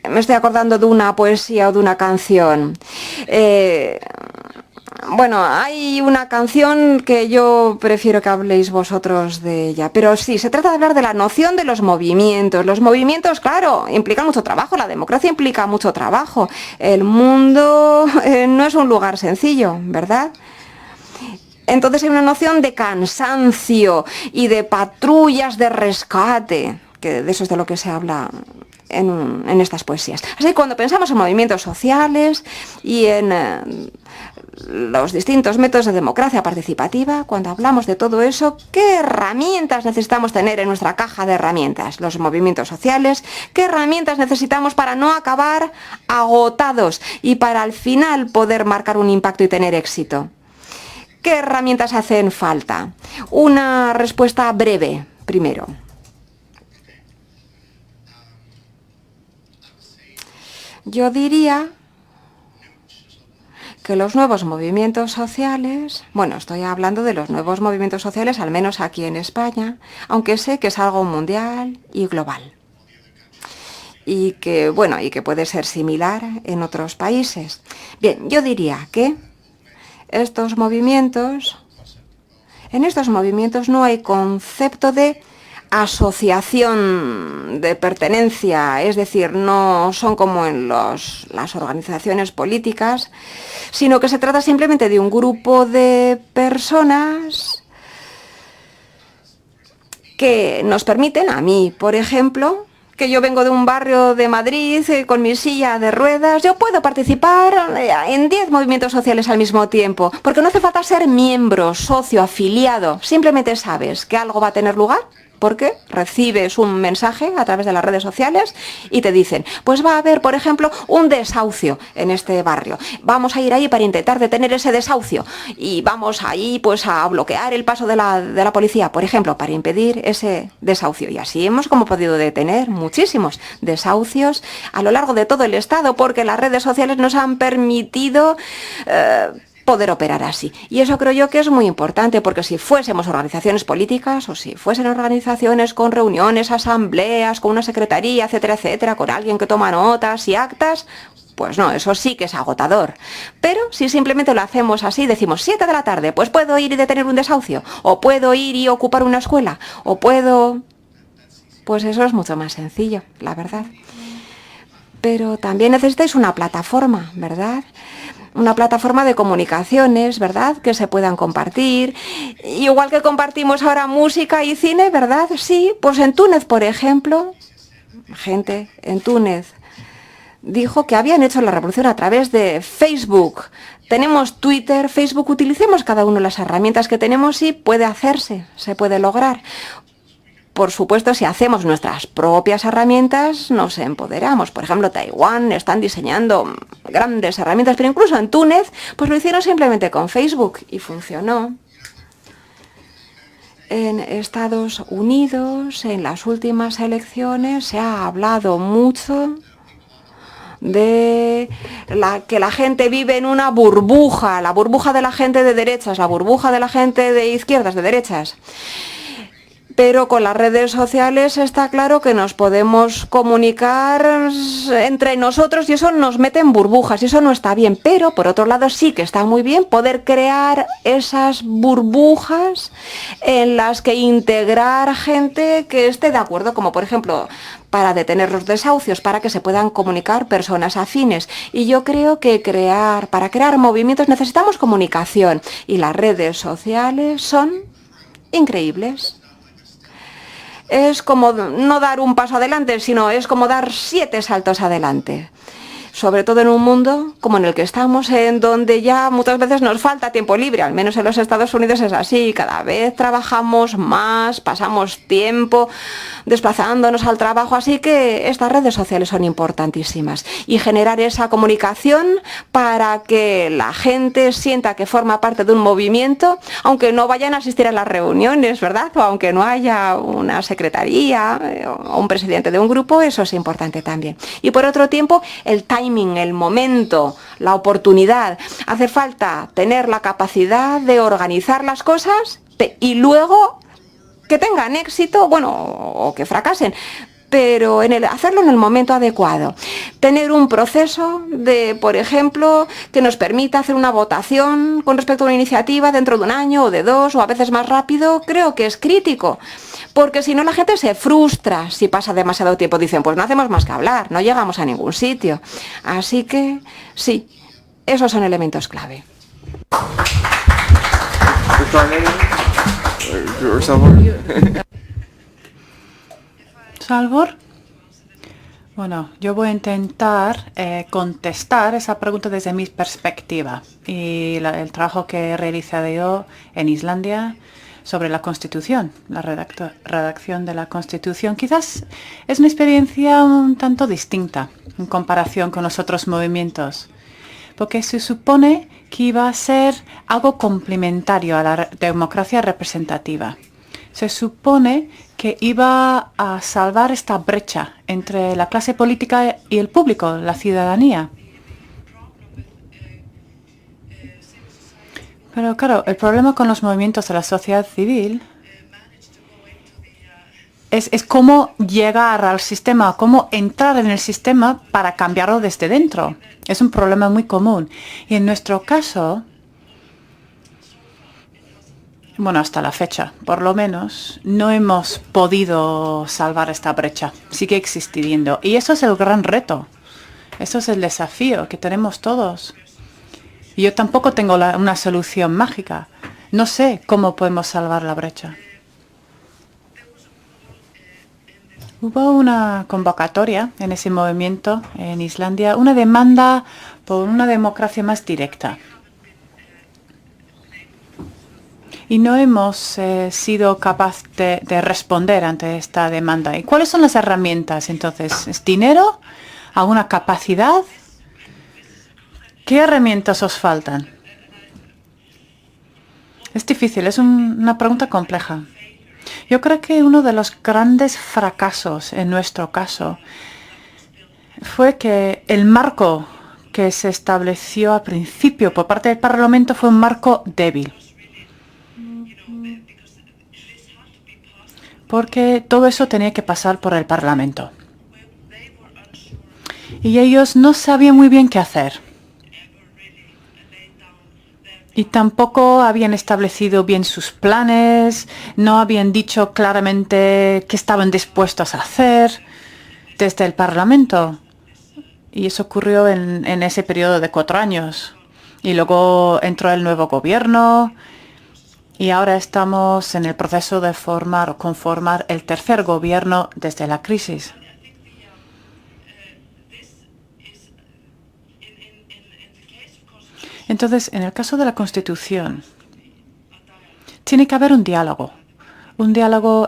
Me estoy acordando de una poesía o de una canción. Bueno, hay una canción que yo prefiero que habléis vosotros de ella, pero sí, se trata de hablar de la noción de los movimientos. Los movimientos, claro, implican mucho trabajo, la democracia implica mucho trabajo. El mundo no es un lugar sencillo, ¿verdad? Entonces hay una noción de cansancio y de patrullas de rescate, que de eso es de lo que se habla en estas poesías. Así que cuando pensamos en movimientos sociales y en los distintos métodos de democracia participativa, cuando hablamos de todo eso, ¿qué herramientas necesitamos tener en nuestra caja de herramientas? Los movimientos sociales, ¿qué herramientas necesitamos para no acabar agotados y para al final poder marcar un impacto y tener éxito? ¿Qué herramientas hacen falta? Una respuesta breve, primero. Yo diría que los nuevos movimientos sociales, bueno, estoy hablando de los nuevos movimientos sociales, al menos aquí en España, aunque sé que es algo mundial y global. Y que, bueno, y que puede ser similar en otros países. Bien, yo diría que en estos movimientos no hay concepto de asociación de pertenencia, es decir, no son como en las organizaciones políticas, sino que se trata simplemente de un grupo de personas que nos permiten, a mí, por ejemplo, que yo vengo de un barrio de Madrid con mi silla de ruedas, yo puedo participar en 10 movimientos sociales al mismo tiempo, porque no hace falta ser miembro, socio, afiliado, simplemente sabes que algo va a tener lugar, porque recibes un mensaje a través de las redes sociales y te dicen, pues va a haber, por ejemplo, un desahucio en este barrio. Vamos a ir ahí para intentar detener ese desahucio y vamos ahí pues a bloquear el paso de la policía, por ejemplo, para impedir ese desahucio. Y así hemos como podido detener muchísimos desahucios a lo largo de todo el estado, porque las redes sociales nos han permitido poder operar así. Y eso creo yo que es muy importante, porque si fuésemos organizaciones políticas o si fuesen organizaciones con reuniones, asambleas, con una secretaría, etcétera, etcétera, con alguien que toma notas y actas, pues no, eso sí que es agotador. Pero si simplemente lo hacemos así, decimos 7 de la tarde, pues puedo ir y detener un desahucio, o puedo ir y ocupar una escuela, o puedo... Pues eso es mucho más sencillo, la verdad. Pero también necesitáis una plataforma, ¿verdad? una plataforma de comunicaciones, ¿verdad? Que se puedan compartir. Igual que compartimos ahora música y cine, ¿verdad? Sí, pues en Túnez, por ejemplo, gente en Túnez dijo que habían hecho la revolución a través de Facebook. Tenemos Twitter, Facebook, utilicemos cada uno las herramientas que tenemos y puede hacerse, se puede lograr. Por supuesto, si hacemos nuestras propias herramientas, nos empoderamos. Por ejemplo, Taiwán están diseñando grandes herramientas, pero incluso en Túnez, pues lo hicieron simplemente con Facebook y funcionó. En Estados Unidos, en las últimas elecciones, se ha hablado mucho de que la gente vive en una burbuja, la burbuja de la gente de derechas, la burbuja de la gente de izquierdas, de derechas. Pero con las redes sociales está claro que nos podemos comunicar entre nosotros y eso nos mete en burbujas y eso no está bien. Pero por otro lado sí que está muy bien poder crear esas burbujas en las que integrar gente que esté de acuerdo, como por ejemplo para detener los desahucios, para que se puedan comunicar personas afines. Y yo creo que para crear movimientos necesitamos comunicación y las redes sociales son increíbles. Es como no dar un paso adelante, sino es como dar 7 saltos adelante. Sobre todo en un mundo como en el que estamos, en donde ya muchas veces nos falta tiempo libre, al menos en los Estados Unidos es así, cada vez trabajamos más, pasamos tiempo desplazándonos al trabajo, así que estas redes sociales son importantísimas. Y generar esa comunicación para que la gente sienta que forma parte de un movimiento, aunque no vayan a asistir a las reuniones, ¿verdad? O aunque no haya una secretaría o un presidente de un grupo, eso es importante también. Y por otro tiempo, el timing, el momento, la oportunidad. Hace falta tener la capacidad de organizar las cosas y luego que tengan éxito, bueno, o que fracasen, pero hacerlo en el momento adecuado. Tener un proceso de, por ejemplo, que nos permita hacer una votación con respecto a una iniciativa dentro de un año o de 2 o a veces más rápido, creo que es crítico. Porque si no la gente se frustra si pasa demasiado tiempo. Dicen, pues no hacemos más que hablar, no llegamos a ningún sitio. Así que sí, esos son elementos clave. Salvor. Bueno, yo voy a intentar contestar esa pregunta desde mi perspectiva y el trabajo que he realizado yo en Islandia sobre la Constitución, la redacción de la Constitución. Quizás es una experiencia un tanto distinta en comparación con los otros movimientos, porque se supone que iba a ser algo complementario a la democracia representativa. Se supone que iba a salvar esta brecha entre la clase política y el público, la ciudadanía. Pero claro, el problema con los movimientos de la sociedad civil es cómo llegar al sistema, cómo entrar en el sistema para cambiarlo desde dentro. Es un problema muy común. Y en nuestro caso, bueno, hasta la fecha, por lo menos, no hemos podido salvar esta brecha. Sigue existiendo. Y eso es el gran reto. Eso es el desafío que tenemos todos. Y yo tampoco tengo una solución mágica. No sé cómo podemos salvar la brecha. Hubo una convocatoria en ese movimiento en Islandia, una demanda por una democracia más directa. Y no hemos sido capaces de responder ante esta demanda. ¿Y cuáles son las herramientas entonces? ¿Es dinero? ¿Alguna capacidad? ¿Qué herramientas os faltan? Es difícil, es una pregunta compleja. Yo creo que uno de los grandes fracasos en nuestro caso fue que el marco que se estableció al principio por parte del Parlamento fue un marco débil. Porque todo eso tenía que pasar por el Parlamento. Y ellos no sabían muy bien qué hacer. Y tampoco habían establecido bien sus planes, no habían dicho claramente qué estaban dispuestos a hacer desde el Parlamento. Y eso ocurrió en ese periodo de 4 años. Y luego entró el nuevo gobierno y ahora estamos en el proceso de conformar el tercer gobierno desde la crisis. Entonces, en el caso de la Constitución, tiene que haber un diálogo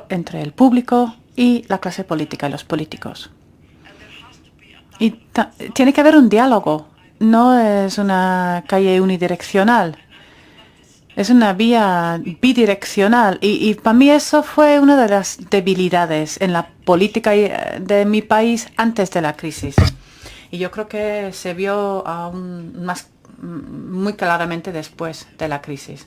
entre el público y la clase política y los políticos. Y tiene que haber un diálogo, no es una calle unidireccional, es una vía bidireccional. Y para mí eso fue una de las debilidades en la política de mi país antes de la crisis. Y yo creo que se vio aún más muy claramente después de la crisis.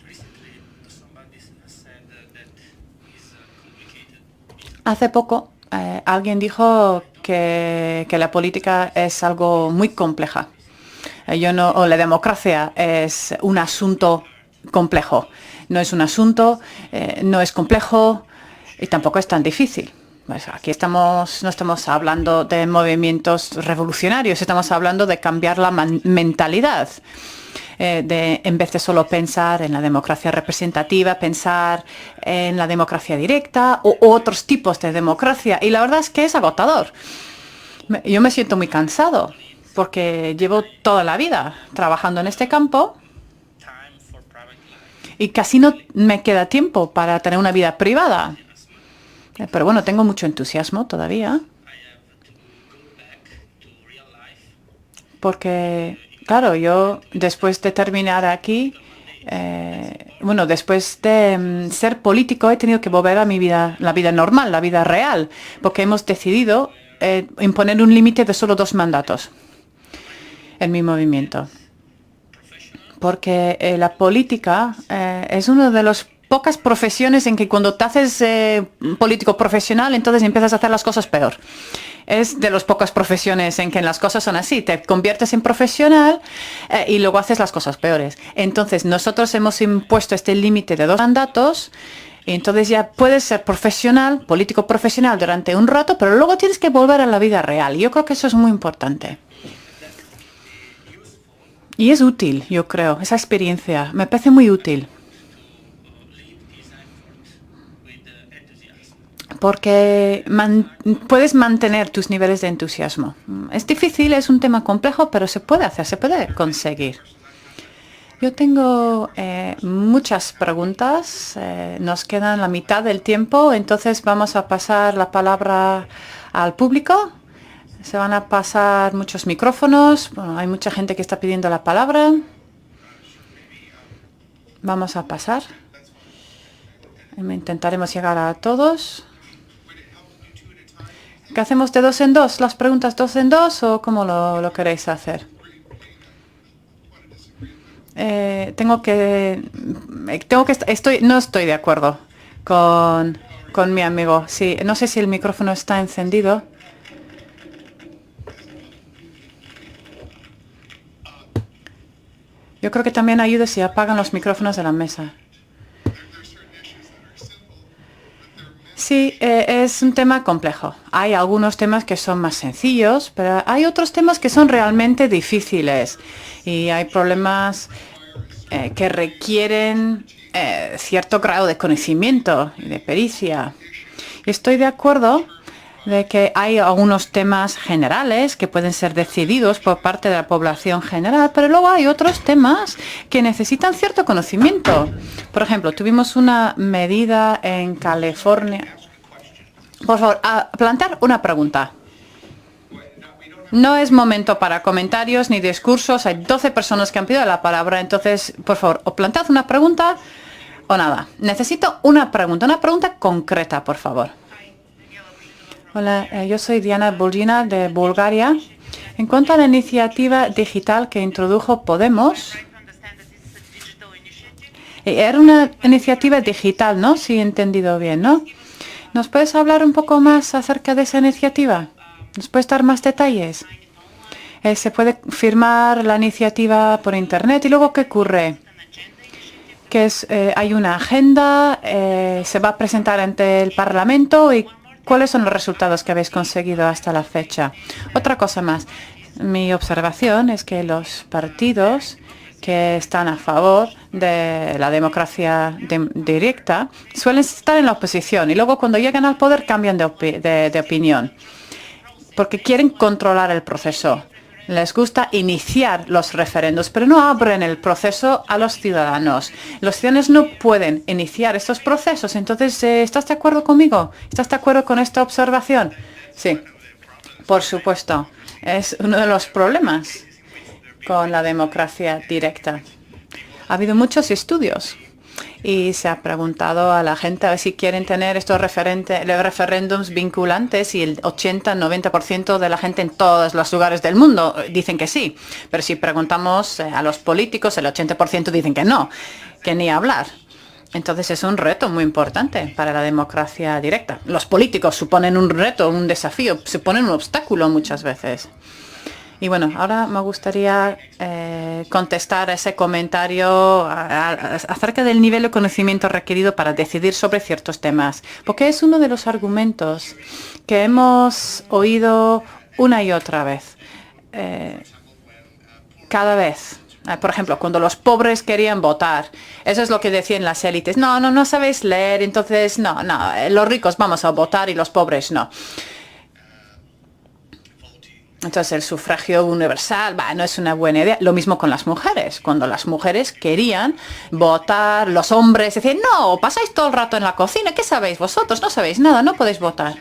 Hace poco alguien dijo que la política es algo muy compleja. O la democracia es un asunto complejo. No es un asunto, no es complejo y tampoco es tan difícil. Pues aquí no estamos hablando de movimientos revolucionarios, estamos hablando de cambiar la mentalidad. En vez de solo pensar en la democracia representativa, pensar en la democracia directa o otros tipos de democracia. Y la verdad es que es agotador. Yo me siento muy cansado porque llevo toda la vida trabajando en este campo y casi no me queda tiempo para tener una vida privada. Pero bueno, tengo mucho entusiasmo todavía. Porque, claro, yo después de terminar aquí, después de ser político he tenido que volver a mi vida, la vida normal, la vida real, porque hemos decidido imponer un límite de solo 2 mandatos en mi movimiento. Porque la política es una de las pocas profesiones en que cuando te haces político profesional, entonces empiezas a hacer las cosas peor. Es de las pocas profesiones en que las cosas son así. Te conviertes en profesional y luego haces las cosas peores. Entonces, nosotros hemos impuesto este límite de 2 mandatos. Y entonces ya puedes ser profesional, político profesional durante un rato, pero luego tienes que volver a la vida real. Yo creo que eso es muy importante. Y es útil, yo creo, esa experiencia. Me parece muy útil. Porque puedes mantener tus niveles de entusiasmo. Es difícil, es un tema complejo, pero se puede hacer, se puede conseguir. Yo tengo muchas preguntas. Nos quedan la mitad del tiempo, entonces vamos a pasar la palabra al público. Se van a pasar muchos micrófonos. Bueno, hay mucha gente que está pidiendo la palabra. Vamos a pasar. Intentaremos llegar a todos. ¿Qué hacemos de 2 en 2? ¿Las preguntas 2 en 2 o cómo lo queréis hacer? No estoy de acuerdo con mi amigo. Sí, no sé si el micrófono está encendido. Yo creo que también ayuda si apagan los micrófonos de la mesa. Sí, es un tema complejo. Hay algunos temas que son más sencillos, pero hay otros temas que son realmente difíciles. Y hay problemas que requieren cierto grado de conocimiento y de pericia. Estoy de acuerdo de que hay algunos temas generales que pueden ser decididos por parte de la población general, pero luego hay otros temas que necesitan cierto conocimiento. Por ejemplo, tuvimos una medida en California. Por favor, a plantear una pregunta. No es momento para comentarios ni discursos. Hay 12 personas que han pedido la palabra, entonces, por favor, o plantead una pregunta o nada. Necesito una pregunta concreta, por favor. Hola, yo soy Diana Bulgina de Bulgaria. En cuanto a la iniciativa digital que introdujo Podemos, era una iniciativa digital, ¿no? Si he entendido bien, ¿no? ¿Nos puedes hablar un poco más acerca de esa iniciativa? ¿Nos puedes dar más detalles? Se puede firmar la iniciativa por Internet y luego ¿qué ocurre? Hay una agenda, se va a presentar ante el Parlamento y ¿cuáles son los resultados que habéis conseguido hasta la fecha? Otra cosa más. Mi observación es que los partidos que están a favor de la democracia directa suelen estar en la oposición y luego cuando llegan al poder cambian de opinión porque quieren controlar el proceso. Les gusta iniciar los referendos, pero no abren el proceso a los ciudadanos. Los ciudadanos no pueden iniciar estos procesos. Entonces, ¿estás de acuerdo conmigo? ¿Estás de acuerdo con esta observación? Sí, por supuesto. Es uno de los problemas con la democracia directa. Ha habido muchos estudios y se ha preguntado a la gente a ver si quieren tener estos referéndums vinculantes y el 80-90% de la gente en todos los lugares del mundo dicen que sí. Pero si preguntamos a los políticos, el 80% dicen que no, que ni hablar. Entonces es un reto muy importante para la democracia directa. Los políticos suponen un reto, un desafío, suponen un obstáculo muchas veces. Y bueno, ahora me gustaría contestar a ese comentario acerca del nivel de conocimiento requerido para decidir sobre ciertos temas, porque es uno de los argumentos que hemos oído una y otra vez, cada vez. Por ejemplo, cuando los pobres querían votar, eso es lo que decían las élites. No sabéis leer, entonces no, los ricos vamos a votar y los pobres no. Entonces el sufragio universal no es una buena idea. Lo mismo con las mujeres. Cuando las mujeres querían votar, los hombres decían, no, pasáis todo el rato en la cocina, ¿qué sabéis vosotros? No sabéis nada, no podéis votar.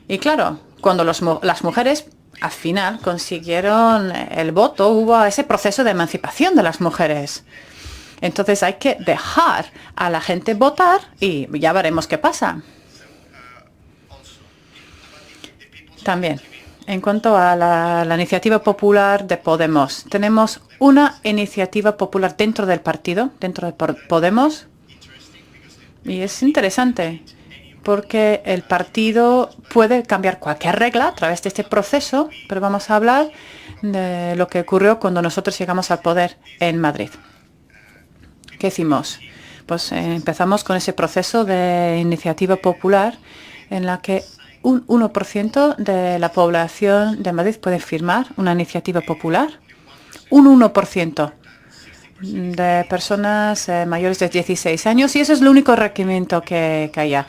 Y claro, cuando las mujeres al final consiguieron el voto, hubo ese proceso de emancipación de las mujeres. Entonces hay que dejar a la gente votar y ya veremos qué pasa. También. En cuanto a la iniciativa popular de Podemos, tenemos una iniciativa popular dentro del partido, dentro de Podemos, y es interesante porque el partido puede cambiar cualquier regla a través de este proceso, pero vamos a hablar de lo que ocurrió cuando nosotros llegamos al poder en Madrid. ¿Qué hicimos? Pues empezamos con ese proceso de iniciativa popular en la que un 1% de la población de Madrid puede firmar una iniciativa popular. Un 1% de personas mayores de 16 años y eso es el único requerimiento que haya.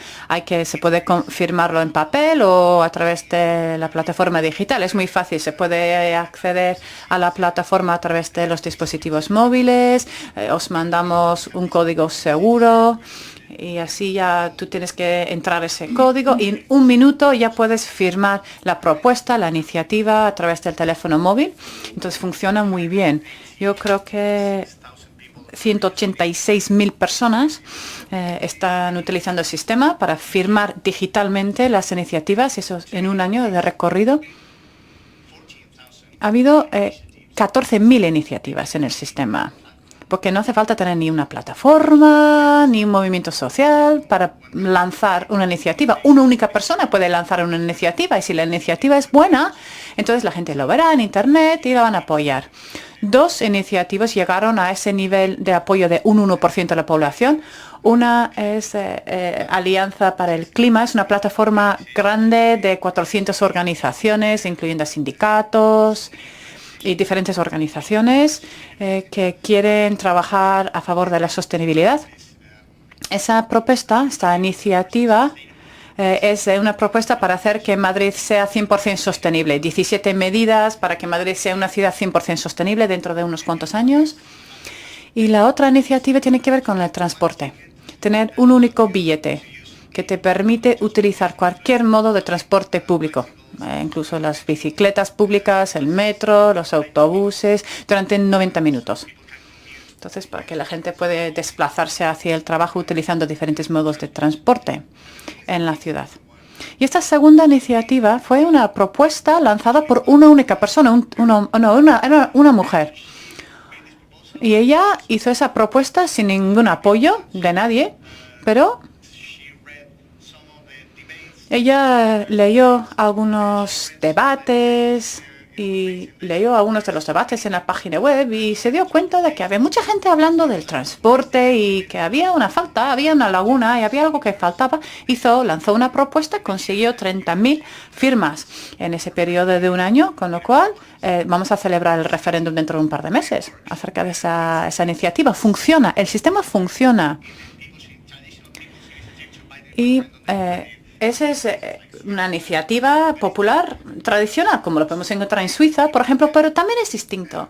Se puede firmarlo en papel o a través de la plataforma digital. Es muy fácil. Se puede acceder a la plataforma a través de los dispositivos móviles. Os mandamos un código seguro. Y así ya tú tienes que entrar ese código y en un minuto ya puedes firmar la propuesta, la iniciativa a través del teléfono móvil. Entonces funciona muy bien. Yo creo que 186.000 personas están utilizando el sistema para firmar digitalmente las iniciativas, eso en un año de recorrido. Ha habido 14.000 iniciativas en el sistema. Porque no hace falta tener ni una plataforma, ni un movimiento social para lanzar una iniciativa. Una única persona puede lanzar una iniciativa y si la iniciativa es buena, entonces la gente lo verá en Internet y la van a apoyar. 2 iniciativas llegaron a ese nivel de apoyo de un 1% de la población. Una es Alianza para el Clima, es una plataforma grande de 400 organizaciones, incluyendo sindicatos y diferentes organizaciones que quieren trabajar a favor de la sostenibilidad. Esa propuesta, esta iniciativa, es una propuesta para hacer que Madrid sea 100% sostenible. 17 medidas para que Madrid sea una ciudad 100% sostenible dentro de unos cuantos años. Y la otra iniciativa tiene que ver con el transporte. Tener un único billete que te permite utilizar cualquier modo de transporte público. Incluso las bicicletas públicas, el metro, los autobuses, durante 90 minutos. Entonces, para que la gente pueda desplazarse hacia el trabajo utilizando diferentes modos de transporte en la ciudad. Y esta segunda iniciativa fue una propuesta lanzada por una única persona, una mujer. Y ella hizo esa propuesta sin ningún apoyo de nadie, pero ella leyó algunos debates y leyó algunos de los debates en la página web y se dio cuenta de que había mucha gente hablando del transporte y que había una falta, había una laguna y había algo que faltaba. Lanzó una propuesta, consiguió 30.000 firmas en ese periodo de un año, con lo cual vamos a celebrar el referéndum dentro de un par de meses acerca de esa iniciativa. Funciona, el sistema funciona. Y esa es una iniciativa popular tradicional, como lo podemos encontrar en Suiza, por ejemplo, pero también es distinto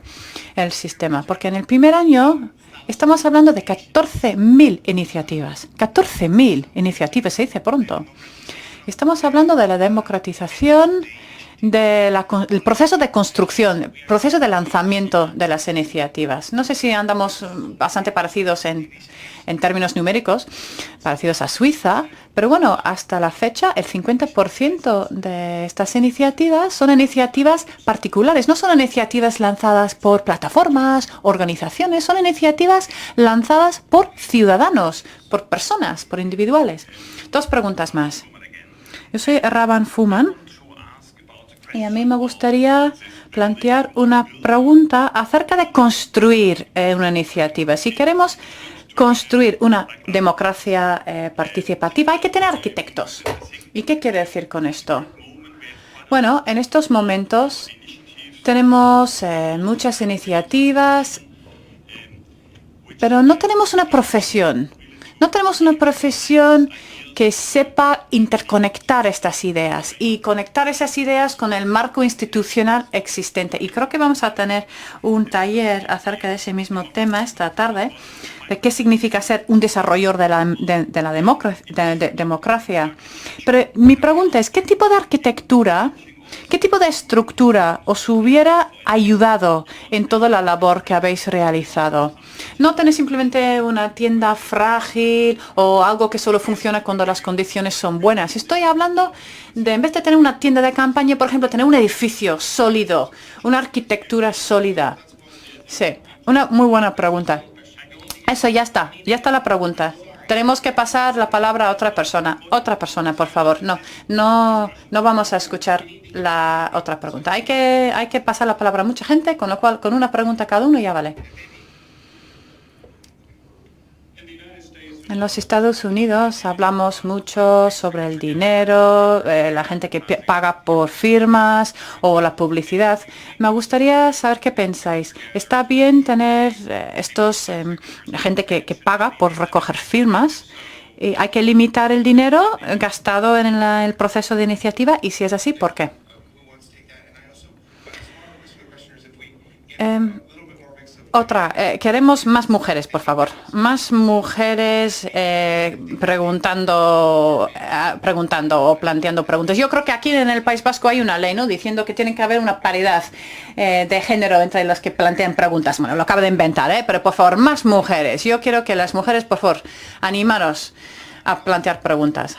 el sistema, porque en el primer año estamos hablando de 14.000 iniciativas. 14.000 iniciativas, se dice pronto. Estamos hablando de la democratización del proceso de construcción, proceso de lanzamiento de las iniciativas. No sé si andamos bastante parecidos en términos numéricos, parecidos a Suiza, pero bueno, hasta la fecha el 50% de estas iniciativas son iniciativas particulares, no son iniciativas lanzadas por plataformas, organizaciones, son iniciativas lanzadas por ciudadanos, por personas, por individuales. 2 preguntas más. Yo soy Raban Fuman. Y a mí me gustaría plantear una pregunta acerca de construir una iniciativa. Si queremos construir una democracia participativa, hay que tener arquitectos. ¿Y qué quiere decir con esto? Bueno, en estos momentos tenemos muchas iniciativas, pero no tenemos una profesión. No tenemos una profesión que sepa interconectar estas ideas y conectar esas ideas con el marco institucional existente. Y creo que vamos a tener un taller acerca de ese mismo tema esta tarde, de qué significa ser un desarrollador de la democracia. Pero mi pregunta es, ¿qué tipo de arquitectura, qué tipo de estructura os hubiera ayudado en toda la labor que habéis realizado? No tener simplemente una tienda frágil o algo que solo funciona cuando las condiciones son buenas. Estoy hablando de, en vez de tener una tienda de campaña, por ejemplo, tener un edificio sólido, una arquitectura sólida. Sí, una muy buena pregunta. Eso ya está la pregunta. Tenemos que pasar la palabra a otra persona. Otra persona, por favor. No vamos a escuchar la otra pregunta. Hay que pasar la palabra a mucha gente, con lo cual, con una pregunta cada uno ya vale. En los Estados Unidos hablamos mucho sobre el dinero, la gente que paga por firmas o la publicidad. Me gustaría saber qué pensáis. ¿Está bien tener gente que paga por recoger firmas? ¿Hay que limitar el dinero gastado en el proceso de iniciativa? Y si es así, ¿por qué? Queremos más mujeres, por favor. Más mujeres preguntando o planteando preguntas. Yo creo que aquí en el País Vasco hay una ley, ¿no?, diciendo que tiene que haber una paridad de género entre los que plantean preguntas. Bueno, lo acabo de inventar, pero por favor, más mujeres. Yo quiero que las mujeres, por favor, animaros a plantear preguntas.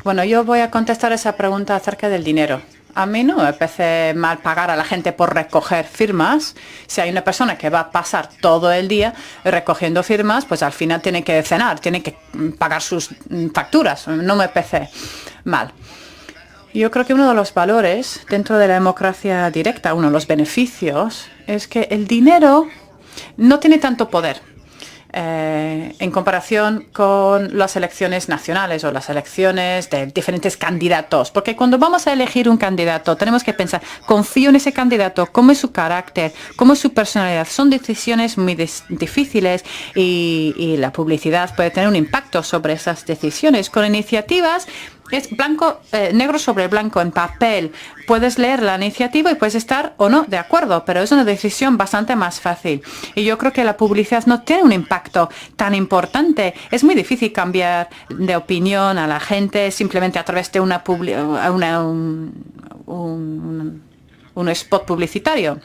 Bueno, yo voy a contestar esa pregunta acerca del dinero. A mí no me parece mal pagar a la gente por recoger firmas. Si hay una persona que va a pasar todo el día recogiendo firmas, pues al final tiene que cenar, tiene que pagar sus facturas. No me parece mal. Yo creo que uno de los valores dentro de la democracia directa, uno de los beneficios, es que el dinero no tiene tanto poder en comparación con las elecciones nacionales o las elecciones de diferentes candidatos. Porque cuando vamos a elegir un candidato, tenemos que pensar, confío en ese candidato, cómo es su carácter, cómo es su personalidad. Son decisiones muy difíciles y la publicidad puede tener un impacto sobre esas decisiones. Con iniciativas es negro sobre blanco en papel. Puedes leer la iniciativa y puedes estar o no de acuerdo, pero es una decisión bastante más fácil. Y yo creo que la publicidad no tiene un impacto tan importante. Es muy difícil cambiar de opinión a la gente simplemente a través de un spot publicitario.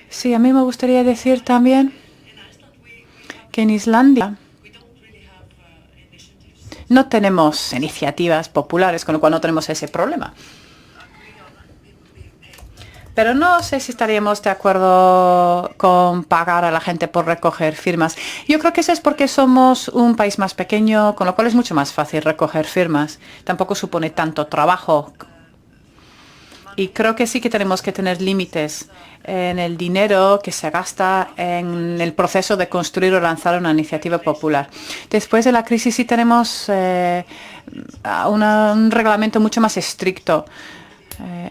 Sí, a mí me gustaría decir también que en Islandia no tenemos iniciativas populares, con lo cual no tenemos ese problema. Pero no sé si estaríamos de acuerdo con pagar a la gente por recoger firmas. Yo creo que eso es porque somos un país más pequeño, con lo cual es mucho más fácil recoger firmas. Tampoco supone tanto trabajo. Y creo que sí que tenemos que tener límites en el dinero que se gasta en el proceso de construir o lanzar una iniciativa popular. Después de la crisis sí tenemos un reglamento mucho más estricto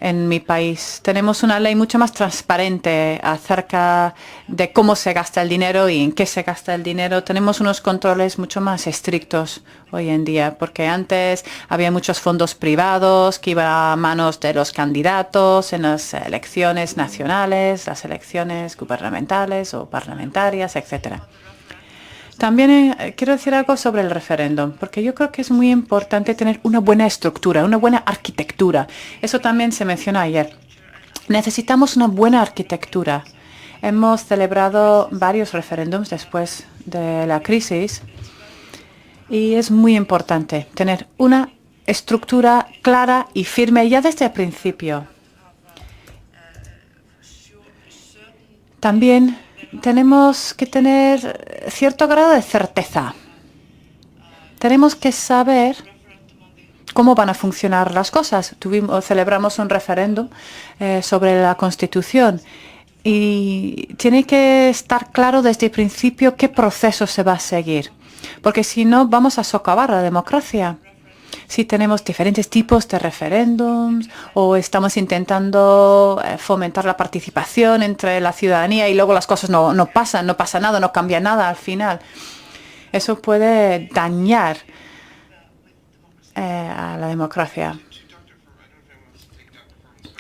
en mi país. Tenemos una ley mucho más transparente acerca de cómo se gasta el dinero y en qué se gasta el dinero. Tenemos unos controles mucho más estrictos hoy en día, porque antes había muchos fondos privados que iban a manos de los candidatos en las elecciones nacionales, las elecciones gubernamentales o parlamentarias, etcétera. También quiero decir algo sobre el referéndum, porque yo creo que es muy importante tener una buena estructura, una buena arquitectura. Eso también se mencionó ayer. Necesitamos una buena arquitectura. Hemos celebrado varios referéndums después de la crisis y es muy importante tener una estructura clara y firme ya desde el principio. También tenemos que tener cierto grado de certeza. Tenemos que saber cómo van a funcionar las cosas. Celebramos un referéndum sobre la Constitución y tiene que estar claro desde el principio qué proceso se va a seguir, porque si no vamos a socavar la democracia. Si tenemos diferentes tipos de referéndums o estamos intentando fomentar la participación entre la ciudadanía y luego las cosas no pasan, no pasa nada, no cambia nada al final. Eso puede dañar a la democracia.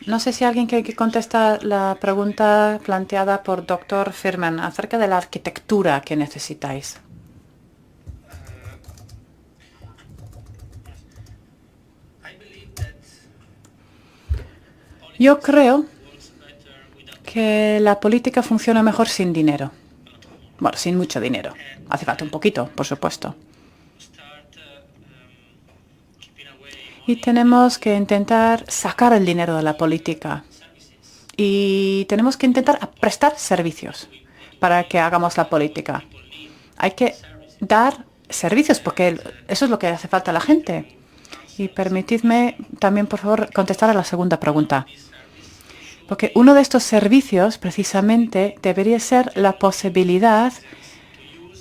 No sé si alguien quiere contestar la pregunta planteada por Dr. Firman acerca de la arquitectura que necesitáis. Yo creo que la política funciona mejor sin dinero. Bueno, sin mucho dinero. Hace falta un poquito, por supuesto. Y tenemos que intentar sacar el dinero de la política. Y tenemos que intentar prestar servicios para que hagamos la política. Hay que dar servicios porque eso es lo que hace falta a la gente. Y permitidme también, por favor, contestar a la segunda pregunta. Porque uno de estos servicios, precisamente, debería ser la posibilidad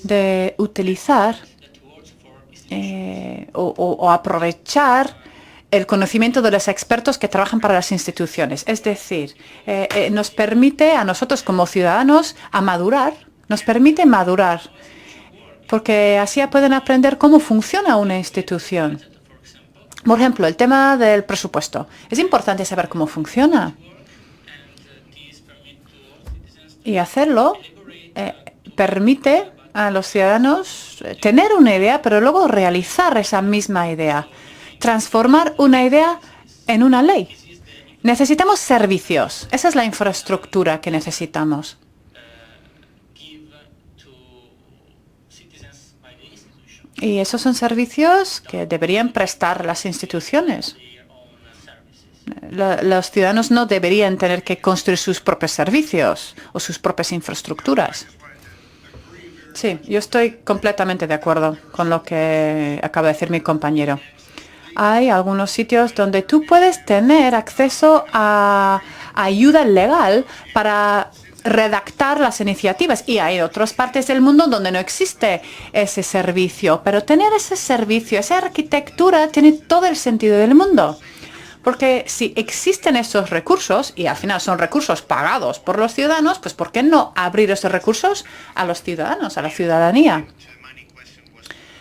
de utilizar o aprovechar el conocimiento de los expertos que trabajan para las instituciones. Es decir, nos permite a nosotros como ciudadanos a madurar, nos permite madurar, porque así pueden aprender cómo funciona una institución. Por ejemplo, el tema del presupuesto. Es importante saber cómo funciona. Y hacerlo permite a los ciudadanos tener una idea, pero luego realizar esa misma idea. Transformar una idea en una ley. Necesitamos servicios. Esa es la infraestructura que necesitamos. Y esos son servicios que deberían prestar las instituciones. Los ciudadanos no deberían tener que construir sus propios servicios o sus propias infraestructuras. Sí, yo estoy completamente de acuerdo con lo que acaba de decir mi compañero. Hay algunos sitios donde tú puedes tener acceso a ayuda legal para redactar las iniciativas y hay otras partes del mundo donde no existe ese servicio. Pero tener ese servicio, esa arquitectura tiene todo el sentido del mundo. Porque si existen esos recursos, y al final son recursos pagados por los ciudadanos, pues ¿por qué no abrir esos recursos a los ciudadanos, a la ciudadanía?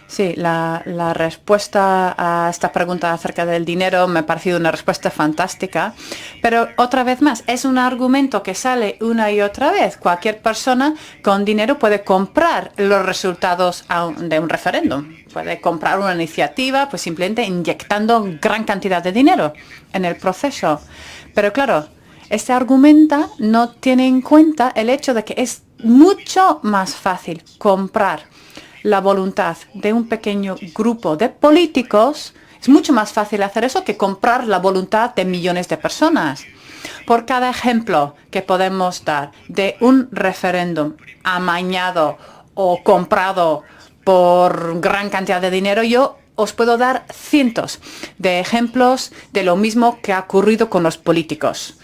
Sí, la respuesta a esta pregunta acerca del dinero me ha parecido una respuesta fantástica, pero otra vez más, es un argumento que sale una y otra vez. Cualquier persona con dinero puede comprar los resultados de un referéndum, puede comprar una iniciativa, pues simplemente inyectando gran cantidad de dinero en el proceso. Pero claro, este argumento no tiene en cuenta el hecho de que es mucho más fácil comprar la voluntad de un pequeño grupo de políticos. Es mucho más fácil hacer eso que comprar la voluntad de millones de personas. Por cada ejemplo que podemos dar de un referéndum amañado o comprado por gran cantidad de dinero, yo os puedo dar cientos de ejemplos de lo mismo que ha ocurrido con los políticos.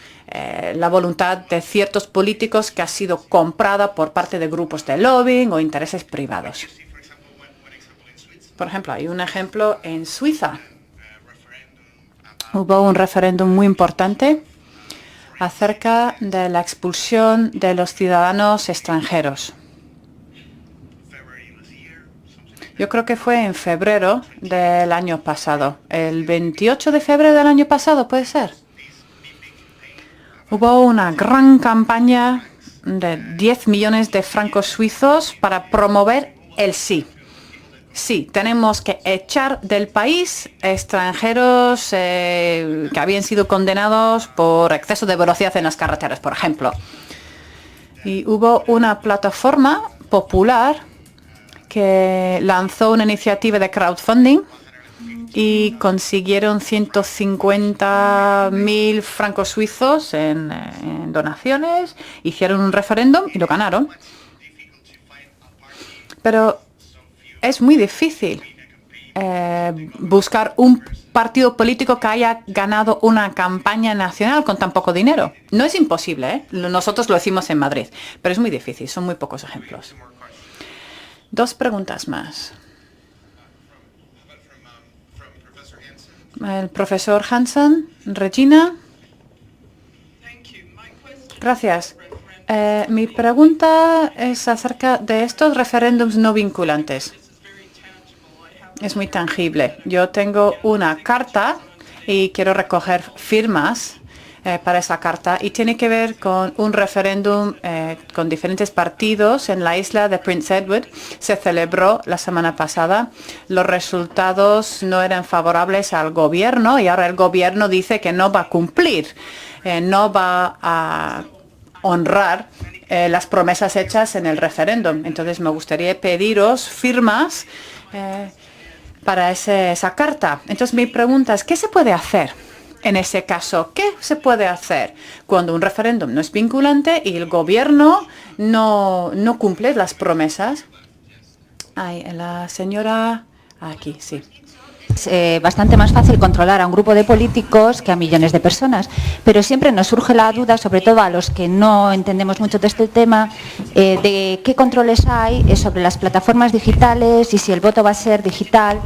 La voluntad de ciertos políticos que ha sido comprada por parte de grupos de lobbying o intereses privados. Por ejemplo, hay un ejemplo en Suiza. Hubo un referéndum muy importante acerca de la expulsión de los ciudadanos extranjeros. Yo creo que fue en febrero del año pasado. El 28 de febrero del año pasado, ¿puede ser? Hubo una gran campaña de 10 millones de francos suizos para promover el sí. Sí, tenemos que echar del país extranjeros que habían sido condenados por exceso de velocidad en las carreteras, por ejemplo. Y hubo una plataforma popular que lanzó una iniciativa de crowdfunding y consiguieron 150.000 francos suizos en donaciones, hicieron un referéndum y lo ganaron. Pero es muy difícil buscar un partido político que haya ganado una campaña nacional con tan poco dinero. No es imposible, ¿eh? Nosotros lo hicimos en Madrid, pero es muy difícil, son muy pocos ejemplos. 2 preguntas más. El profesor Hansen, Regina. Gracias. Mi pregunta es acerca de estos referéndums no vinculantes. Es muy tangible. Yo tengo una carta y quiero recoger firmas para esa carta y tiene que ver con un referéndum con diferentes partidos en la isla de Prince Edward. Se celebró la semana pasada. Los resultados no eran favorables al gobierno y ahora el gobierno dice que no va a cumplir, no va a honrar las promesas hechas en el referéndum. Entonces me gustaría pediros firmas para esa carta. Entonces mi pregunta es, ¿qué se puede hacer en ese caso? ¿Qué se puede hacer cuando un referéndum no es vinculante y el gobierno no cumple las promesas? Ay, la señora aquí, sí. Es bastante más fácil controlar a un grupo de políticos que a millones de personas, pero siempre nos surge la duda, sobre todo a los que no entendemos mucho de este tema, de qué controles hay sobre las plataformas digitales y si el voto va a ser digital.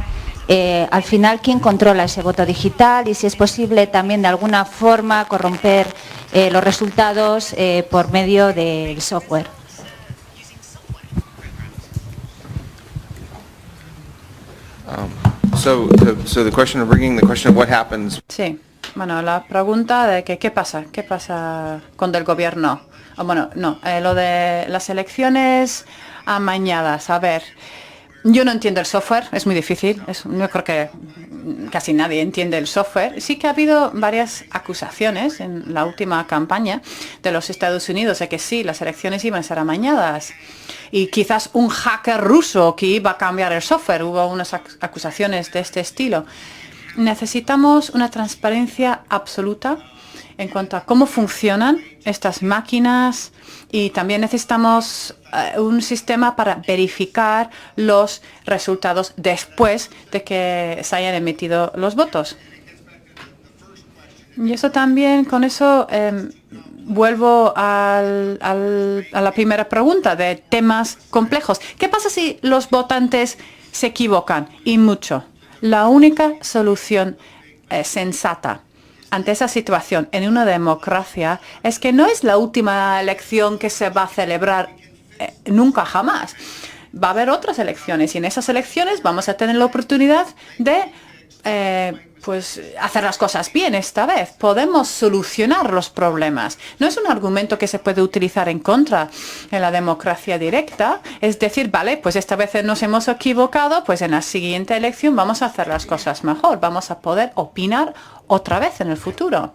Al final, ¿quién controla ese voto digital? Y si es posible también de alguna forma corromper los resultados por medio del software. So the question of bringing the question of what happens. Sí, bueno, la pregunta de que qué pasa con el gobierno. Bueno, no, lo de las elecciones amañadas. A ver, yo no entiendo el software, es muy difícil. Yo creo que casi nadie entiende el software. Sí que ha habido varias acusaciones en la última campaña de los Estados Unidos de que sí, las elecciones iban a ser amañadas. Y quizás un hacker ruso que iba a cambiar el software. Hubo unas acusaciones de este estilo. Necesitamos una transparencia absoluta en cuanto a cómo funcionan estas máquinas y también necesitamos un sistema para verificar los resultados después de que se hayan emitido los votos. Y eso también, con eso vuelvo a la primera pregunta de temas complejos. ¿Qué pasa si los votantes se equivocan? Y mucho. La única solución sensata ante esa situación en una democracia es que no es la última elección que se va a celebrar nunca jamás. Va a haber otras elecciones y en esas elecciones vamos a tener la oportunidad de pues hacer las cosas bien esta vez. Podemos solucionar los problemas. No es un argumento que se puede utilizar en contra de la democracia directa. Es decir, vale, pues esta vez nos hemos equivocado, pues en la siguiente elección vamos a hacer las cosas mejor. Vamos a poder opinar otra vez en el futuro.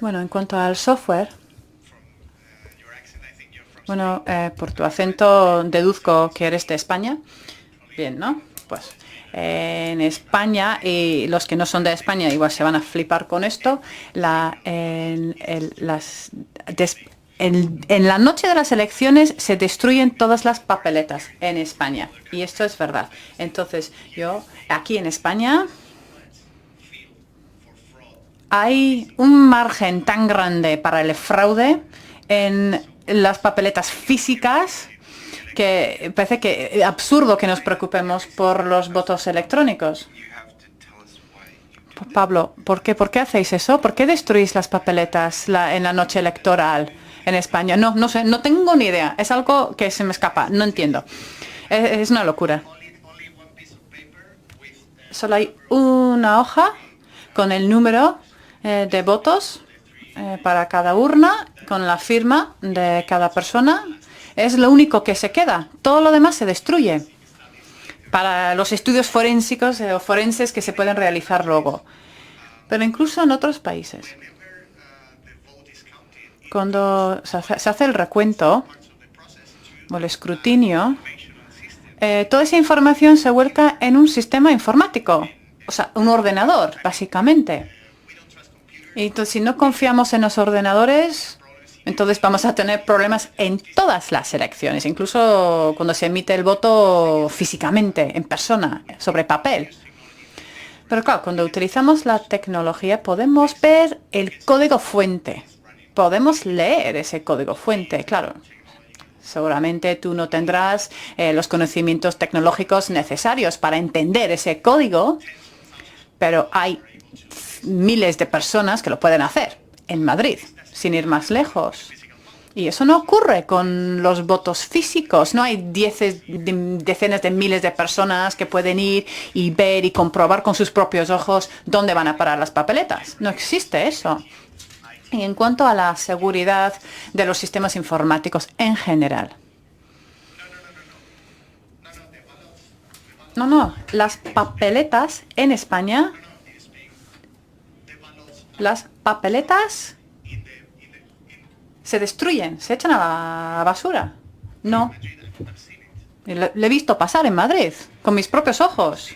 Bueno, en cuanto al software, bueno, por tu acento deduzco que eres de España. Bien, ¿no? Pues en España, y los que no son de España igual se van a flipar con esto, en la noche de las elecciones se destruyen todas las papeletas en España. Y esto es verdad. Entonces, yo, aquí en España, hay un margen tan grande para el fraude en las papeletas físicas que parece que absurdo que nos preocupemos por los votos electrónicos. Pablo, ¿por qué hacéis eso? ¿Por qué destruís las papeletas en la noche electoral en España? No sé, no tengo ni idea. Es algo que se me escapa, no entiendo. Es una locura. Solo hay una hoja con el número de votos para cada urna, con la firma de cada persona. Es lo único que se queda. Todo lo demás se destruye para los estudios forensicos o forenses que se pueden realizar luego. Pero incluso en otros países, cuando se hace el recuento o el escrutinio, toda esa información se vuelca en un sistema informático, o sea, un ordenador, básicamente. Y entonces, si no confiamos en los ordenadores, entonces vamos a tener problemas en todas las elecciones, incluso cuando se emite el voto físicamente, en persona, sobre papel. Pero claro, cuando utilizamos la tecnología podemos ver el código fuente. Podemos leer ese código fuente, claro. Seguramente tú no tendrás los conocimientos tecnológicos necesarios para entender ese código, pero hay miles de personas que lo pueden hacer en Madrid, sin ir más lejos. Y eso no ocurre con los votos físicos. No hay decenas de miles de personas que pueden ir y ver y comprobar con sus propios ojos dónde van a parar las papeletas. No existe eso. Y en cuanto a la seguridad de los sistemas informáticos en general. No, las papeletas en España, las papeletas se destruyen, se echan a la basura. No. Le he visto pasar en Madrid, con mis propios ojos.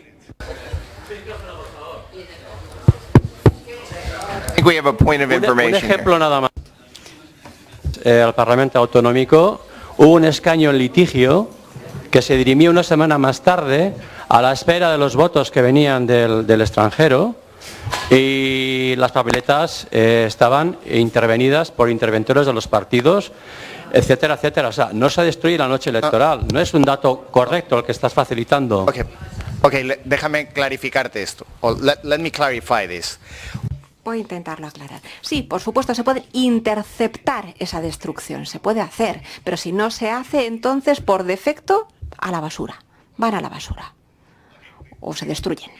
I think we have a point of Un information ejemplo here. nada más. Al Parlamento Autonómico hubo un escaño en litigio que se dirimió una semana más tarde a la espera de los votos que venían del extranjero y las papeletas estaban intervenidas por interventores de los partidos, etcétera, etcétera. O sea, no se destruye la noche electoral. No es un dato correcto el que estás facilitando. Déjame clarificarte esto. Let me clarify this. Voy a intentarlo aclarar. Sí, por supuesto, se puede interceptar esa destrucción, se puede hacer, pero si no se hace, entonces, por defecto, a la basura. Van a la basura. O se destruyen.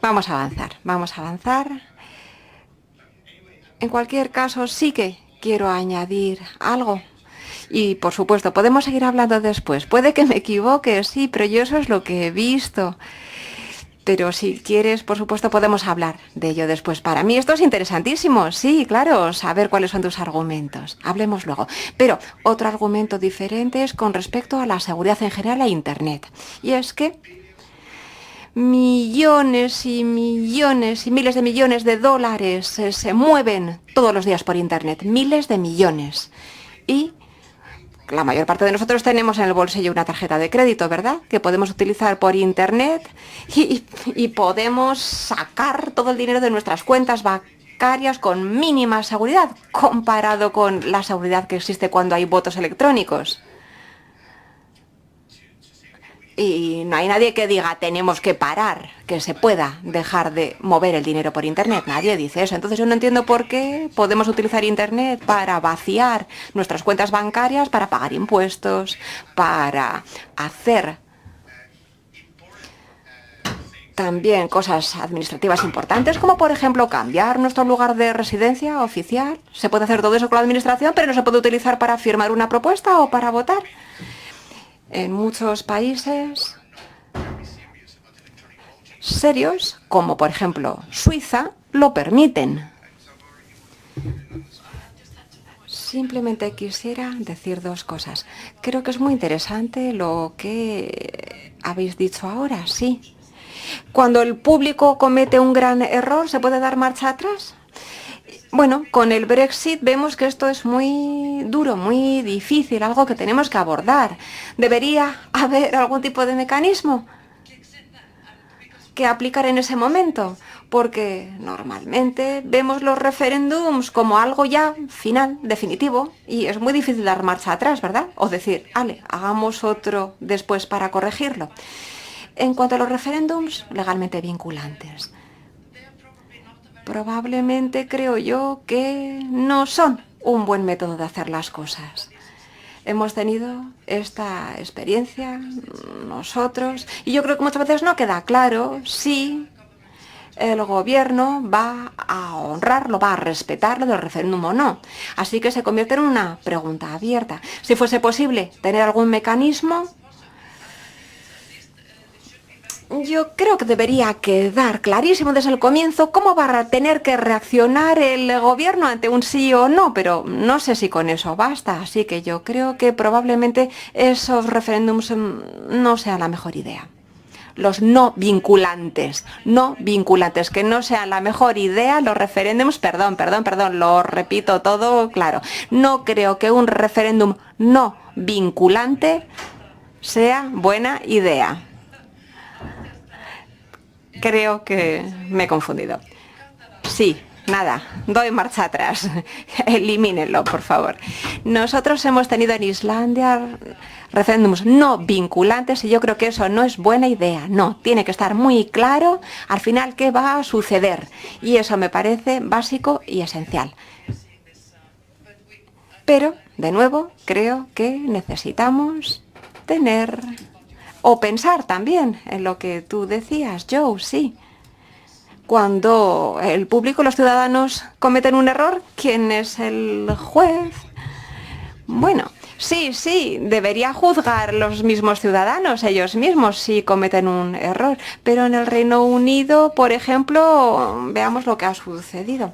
Vamos a avanzar. En cualquier caso, sí que quiero añadir algo. Y, por supuesto, podemos seguir hablando después. Puede que me equivoque, sí, pero yo eso es lo que he visto. Pero si quieres, por supuesto, podemos hablar de ello después. Para mí esto es interesantísimo, sí, claro, saber cuáles son tus argumentos. Hablemos luego. Pero otro argumento diferente es con respecto a la seguridad en general e Internet. Y es que millones y millones y miles de millones de dólares se mueven todos los días por Internet. Miles de millones. Y la mayor parte de nosotros tenemos en el bolsillo una tarjeta de crédito, ¿verdad? Que podemos utilizar por Internet y podemos sacar todo el dinero de nuestras cuentas bancarias con mínima seguridad comparado con la seguridad que existe cuando hay votos electrónicos. Y no hay nadie que diga tenemos que parar, que se pueda dejar de mover el dinero por Internet. Nadie dice eso. Entonces yo no entiendo por qué podemos utilizar Internet para vaciar nuestras cuentas bancarias, para pagar impuestos, para hacer también cosas administrativas importantes, como por ejemplo cambiar nuestro lugar de residencia oficial. Se puede hacer todo eso con la administración, pero no se puede utilizar para firmar una propuesta o para votar. En muchos países serios, como por ejemplo Suiza, lo permiten. Simplemente quisiera decir dos cosas. Creo que es muy interesante lo que habéis dicho ahora, sí. Cuando el público comete un gran error, ¿se puede dar marcha atrás? Bueno, con el Brexit vemos que esto es muy duro, muy difícil, algo que tenemos que abordar. ¿Debería haber algún tipo de mecanismo que aplicar en ese momento? Porque normalmente vemos los referéndums como algo ya final, definitivo, y es muy difícil dar marcha atrás, ¿verdad? O decir, vale, hagamos otro después para corregirlo. En cuanto a los referéndums legalmente vinculantes, probablemente creo yo que no son un buen método de hacer las cosas. Hemos tenido esta experiencia nosotros y yo creo que muchas veces no queda claro si el gobierno va a honrarlo, va a respetarlo del referéndum o no. Así que se convierte en una pregunta abierta. Si fuese posible tener algún mecanismo, yo creo que debería quedar clarísimo desde el comienzo cómo va a tener que reaccionar el gobierno ante un sí o no, pero no sé si con eso basta, así que yo creo que probablemente esos referéndums no sean la mejor idea. Los no vinculantes, que no sean la mejor idea los referéndums, perdón, lo repito todo, claro. No creo que un referéndum no vinculante sea buena idea. Creo que me he confundido. Sí, nada, doy marcha atrás. Elimínenlo, por favor. Nosotros hemos tenido en Islandia referéndums no vinculantes y yo creo que eso no es buena idea. No, tiene que estar muy claro al final qué va a suceder. Y eso me parece básico y esencial. Pero, de nuevo, creo que necesitamos tener o pensar también en lo que tú decías, Joe, sí. Cuando el público, los ciudadanos cometen un error, ¿quién es el juez? Bueno, sí, debería juzgar los mismos ciudadanos, ellos mismos, si cometen un error. Pero en el Reino Unido, por ejemplo, veamos lo que ha sucedido.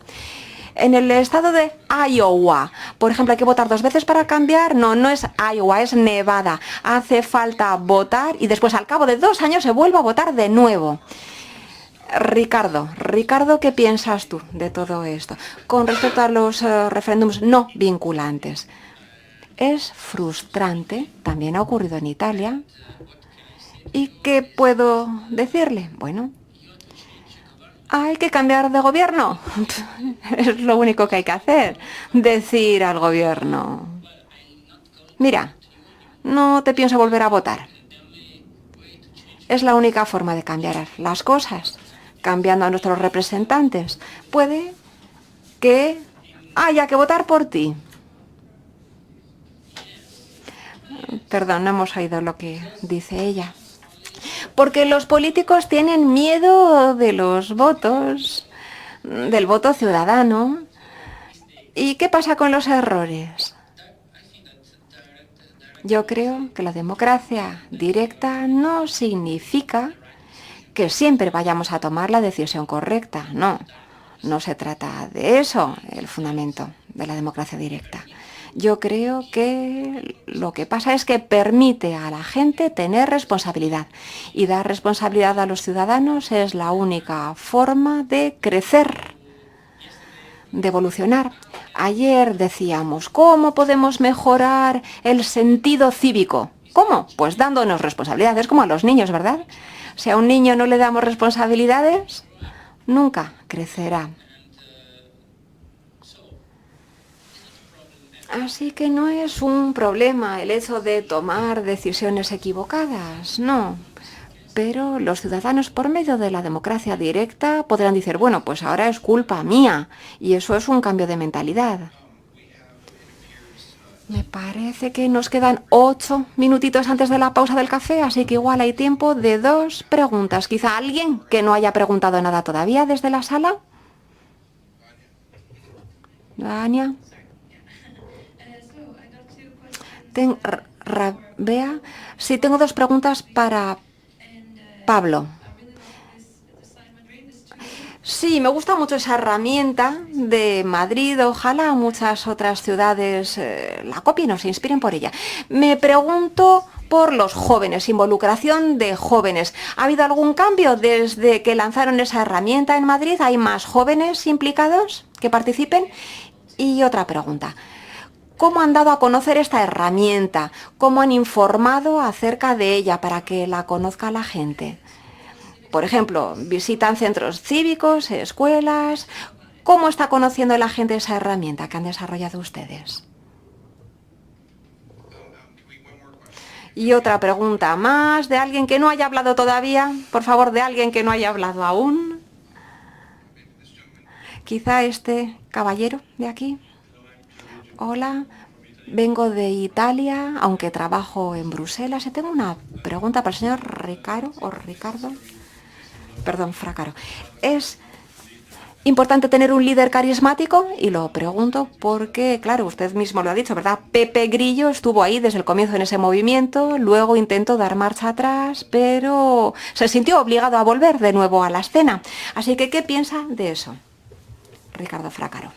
En el estado de Iowa, por ejemplo, hay que votar 2 veces para cambiar. No es Iowa, es Nevada. Hace falta votar y después al cabo de 2 años se vuelve a votar de nuevo. Ricardo, ¿qué piensas tú de todo esto? Con respecto a los referéndums no vinculantes. Es frustrante, también ha ocurrido en Italia. ¿Y qué puedo decirle? Bueno, hay que cambiar de gobierno. Es lo único que hay que hacer. Decir al gobierno, mira, no te pienso volver a votar. Es la única forma de cambiar las cosas. Cambiando a nuestros representantes. Puede que haya que votar por ti. Perdón, no hemos oído lo que dice ella. Porque los políticos tienen miedo de los votos, del voto ciudadano. ¿Y qué pasa con los errores? Yo creo que la democracia directa no significa que siempre vayamos a tomar la decisión correcta. No se trata de eso, el fundamento de la democracia directa. Yo creo que lo que pasa es que permite a la gente tener responsabilidad. Y dar responsabilidad a los ciudadanos es la única forma de crecer, de evolucionar. Ayer decíamos, ¿cómo podemos mejorar el sentido cívico? ¿Cómo? Pues dándonos responsabilidades, como a los niños, ¿verdad? Si a un niño no le damos responsabilidades, nunca crecerá. Así que no es un problema el hecho de tomar decisiones equivocadas, no. Pero los ciudadanos, por medio de la democracia directa, podrán decir, bueno, pues ahora es culpa mía. Y eso es un cambio de mentalidad. Me parece que nos quedan 8 minutitos antes de la pausa del café, así que igual hay tiempo de 2 preguntas. Quizá alguien que no haya preguntado nada todavía desde la sala. Ania. Rabea. Sí, tengo 2 preguntas para Pablo. Sí, me gusta mucho esa herramienta de Madrid. Ojalá muchas otras ciudades la copien o se inspiren por ella. Me pregunto por los jóvenes, involucración de jóvenes. ¿Ha habido algún cambio desde que lanzaron esa herramienta en Madrid? ¿Hay más jóvenes implicados que que participen. Y otra pregunta. ¿Cómo han dado a conocer esta herramienta? ¿Cómo han informado acerca de ella para que la conozca la gente? Por ejemplo, ¿visitan centros cívicos, escuelas? ¿Cómo está conociendo la gente esa herramienta que han desarrollado ustedes? Y otra pregunta más de alguien que no haya hablado todavía. Por favor, de alguien que no haya hablado aún. Quizá este caballero de aquí. Hola, vengo de Italia, aunque trabajo en Bruselas. Y tengo una pregunta para el señor Ricardo. Perdón, Fracaro. ¿Es importante tener un líder carismático? Y lo pregunto porque, claro, usted mismo lo ha dicho, ¿verdad? Pepe Grillo estuvo ahí desde el comienzo en ese movimiento, luego intentó dar marcha atrás, pero se sintió obligado a volver de nuevo a la escena. Así que, ¿qué piensa de eso, Ricardo Fracaro?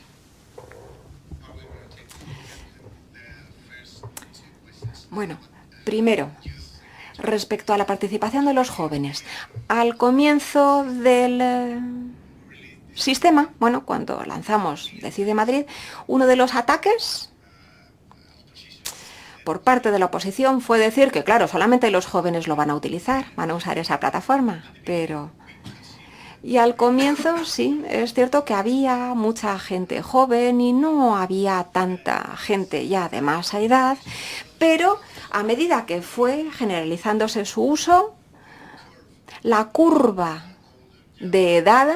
Bueno, primero, respecto a la participación de los jóvenes. Al comienzo del sistema, bueno, cuando lanzamos Decide Madrid, uno de los ataques por parte de la oposición fue decir que, claro, solamente los jóvenes lo van a utilizar, van a usar esa plataforma, pero... Y al comienzo, sí, es cierto que había mucha gente joven y no había tanta gente ya de más edad, pero a medida que fue generalizándose su uso, la curva de edad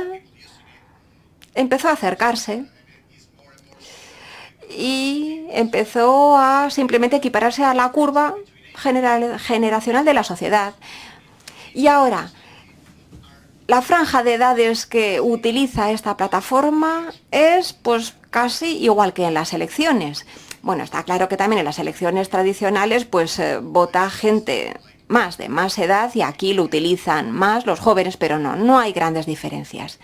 empezó a acercarse y empezó a simplemente equipararse a la curva generacional de la sociedad. Y ahora, la franja de edades que utiliza esta plataforma es pues casi igual que en las elecciones. Bueno, está claro que también en las elecciones tradicionales pues vota gente de más edad y aquí lo utilizan más los jóvenes, pero no hay grandes diferencias.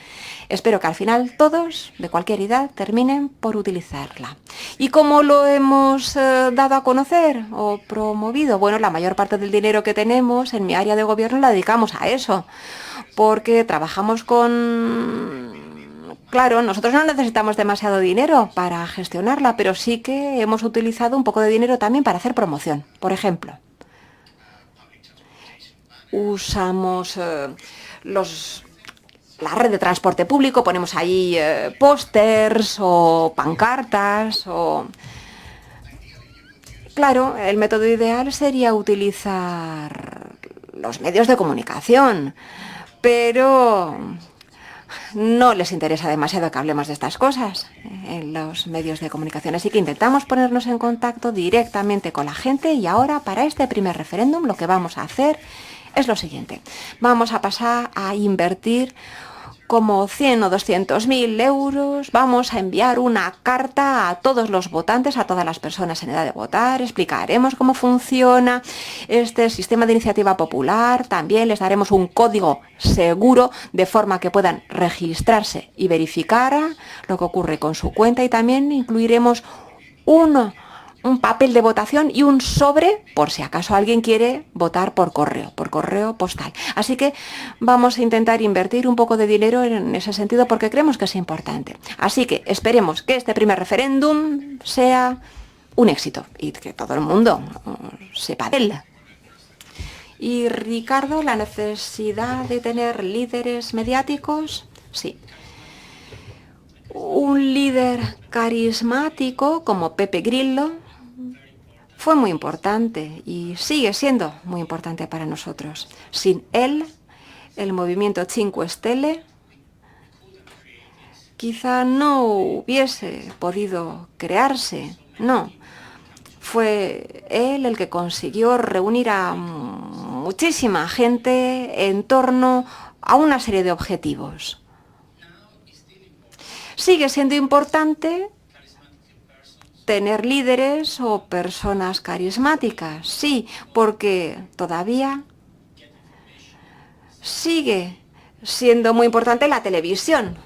Espero que al final todos, de cualquier edad, terminen por utilizarla. ¿Y cómo lo hemos dado a conocer o promovido? Bueno, la mayor parte del dinero que tenemos en mi área de gobierno la dedicamos a eso, porque trabajamos con... Claro, nosotros no necesitamos demasiado dinero para gestionarla, pero sí que hemos utilizado un poco de dinero también para hacer promoción. Por ejemplo, usamos la red de transporte público, ponemos ahí pósters o pancartas o... Claro, el método ideal sería utilizar los medios de comunicación, pero no les interesa demasiado que hablemos de estas cosas en los medios de comunicación. Así que intentamos ponernos en contacto directamente con la gente y ahora, para este primer referéndum, lo que vamos a hacer es lo siguiente. Vamos a pasar a invertir como 100 o 200.000 euros. Vamos a enviar una carta a todos los votantes, a todas las personas en edad de votar. Explicaremos cómo funciona este sistema de iniciativa popular. También les daremos un código seguro de forma que puedan registrarse y verificar lo que ocurre con su cuenta. Y también incluiremos un papel de votación y un sobre por si acaso alguien quiere votar por correo postal. Así que vamos a intentar invertir un poco de dinero en ese sentido porque creemos que es importante. Así que esperemos que este primer referéndum sea un éxito y que todo el mundo sepa de él. Y Ricardo, la necesidad de tener líderes mediáticos, sí. Un líder carismático como Pepe Grillo fue muy importante y sigue siendo muy importante para nosotros. Sin él, el movimiento Cinque Stelle quizá no hubiese podido crearse. No, fue él el que consiguió reunir a muchísima gente en torno a una serie de objetivos. Sigue siendo importante tener líderes o personas carismáticas, sí, porque todavía sigue siendo muy importante la televisión.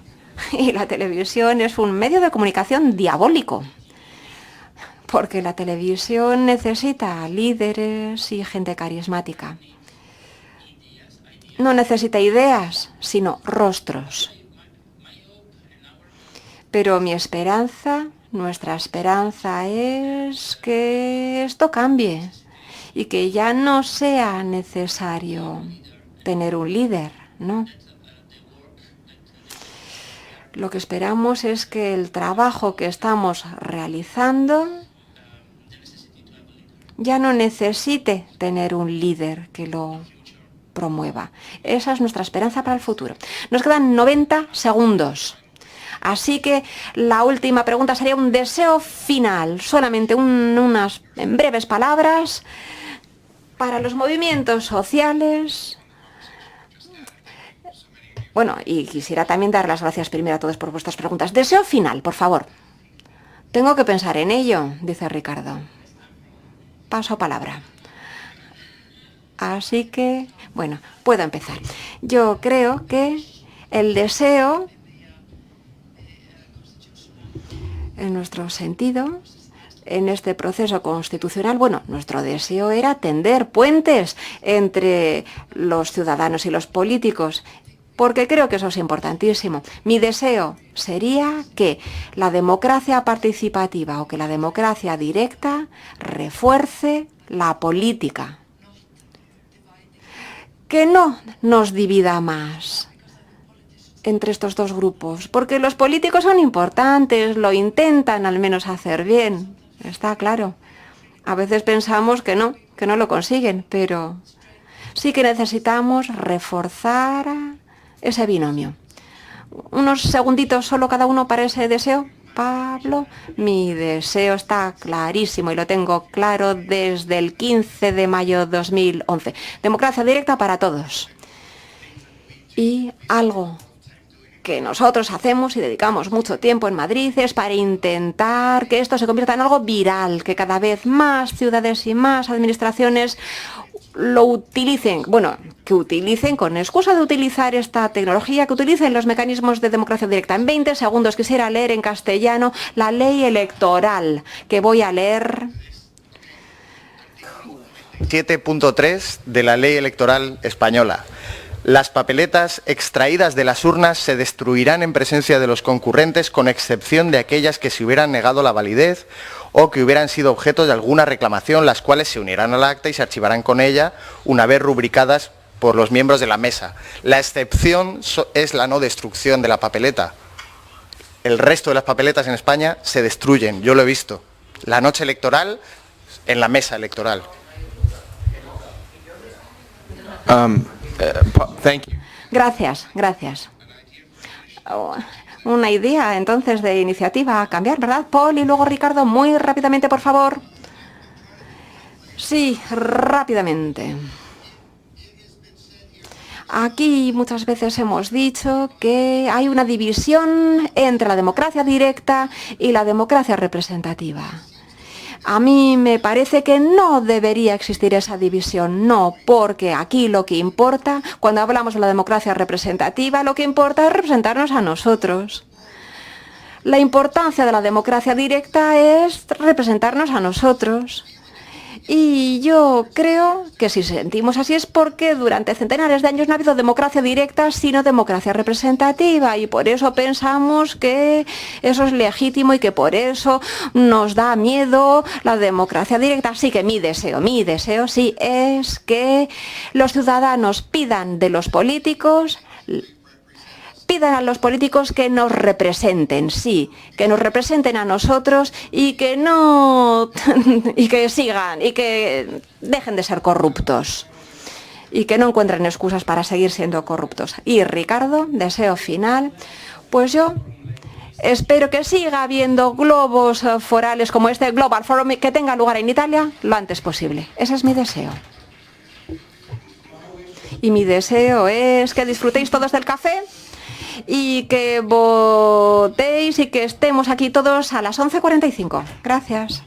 Y la televisión es un medio de comunicación diabólico, porque la televisión necesita líderes y gente carismática. No necesita ideas, sino rostros. Pero mi esperanza, nuestra esperanza es que esto cambie y que ya no sea necesario tener un líder, ¿no? Lo que esperamos es que el trabajo que estamos realizando ya no necesite tener un líder que lo promueva. Esa es nuestra esperanza para el futuro. Nos quedan 90 segundos. Así que la última pregunta sería un deseo final, solamente unas en breves palabras para los movimientos sociales. Bueno, y quisiera también dar las gracias primero a todos por vuestras preguntas. Deseo final, por favor. Tengo que pensar en ello, dice Ricardo. Paso palabra. Así que, bueno, puedo empezar. Yo creo que el deseo, en nuestro sentido, en este proceso constitucional, bueno, nuestro deseo era tender puentes entre los ciudadanos y los políticos, porque creo que eso es importantísimo. Mi deseo sería que la democracia participativa o que la democracia directa refuerce la política, que no nos divida más entre estos dos grupos, porque los políticos son importantes, lo intentan al menos hacer bien, está claro. A veces pensamos que no lo consiguen, pero sí que necesitamos reforzar ese binomio. Unos segunditos solo cada uno para ese deseo. Pablo, mi deseo está clarísimo y lo tengo claro desde el 15 de mayo de 2011. Democracia directa para todos. Y algo que nosotros hacemos y dedicamos mucho tiempo en Madrid es para intentar que esto se convierta en algo viral, que cada vez más ciudades y más administraciones lo utilicen, bueno, que utilicen con excusa de utilizar esta tecnología, que utilicen los mecanismos de democracia directa. En 20 segundos quisiera leer en castellano la ley electoral, que voy a leer. 7.3 de la ley electoral española. Las papeletas extraídas de las urnas se destruirán en presencia de los concurrentes, con excepción de aquellas que se hubieran negado la validez o que hubieran sido objeto de alguna reclamación, las cuales se unirán al acta y se archivarán con ella una vez rubricadas por los miembros de la mesa. La excepción es la no destrucción de la papeleta. El resto de las papeletas en España se destruyen, yo lo he visto. La noche electoral, en la mesa electoral. Thank you. Gracias. Una idea, entonces, de iniciativa a cambiar, ¿verdad, Paul? Y luego Ricardo, muy rápidamente, por favor. Sí, rápidamente. Aquí muchas veces hemos dicho que hay una división entre la democracia directa y la democracia representativa. A mí me parece que no debería existir esa división, no, porque aquí lo que importa, cuando hablamos de la democracia representativa, lo que importa es representarnos a nosotros. La importancia de la democracia directa es representarnos a nosotros. Y yo creo que si sentimos así es porque durante centenares de años no ha habido democracia directa, sino democracia representativa. Y por eso pensamos que eso es legítimo y que por eso nos da miedo la democracia directa. Así que mi deseo sí es que los ciudadanos pidan de los políticos, pidan a los políticos que nos representen, sí, que nos representen a nosotros y que no y que sigan y que dejen de ser corruptos y que no encuentren excusas para seguir siendo corruptos. Y Ricardo, deseo final, pues yo espero que siga habiendo globos forales como este Global Forum que tenga lugar en Italia lo antes posible. Ese es mi deseo. Y mi deseo es que disfrutéis todos del café y que votéis y que estemos aquí todos a las 11:45. Gracias.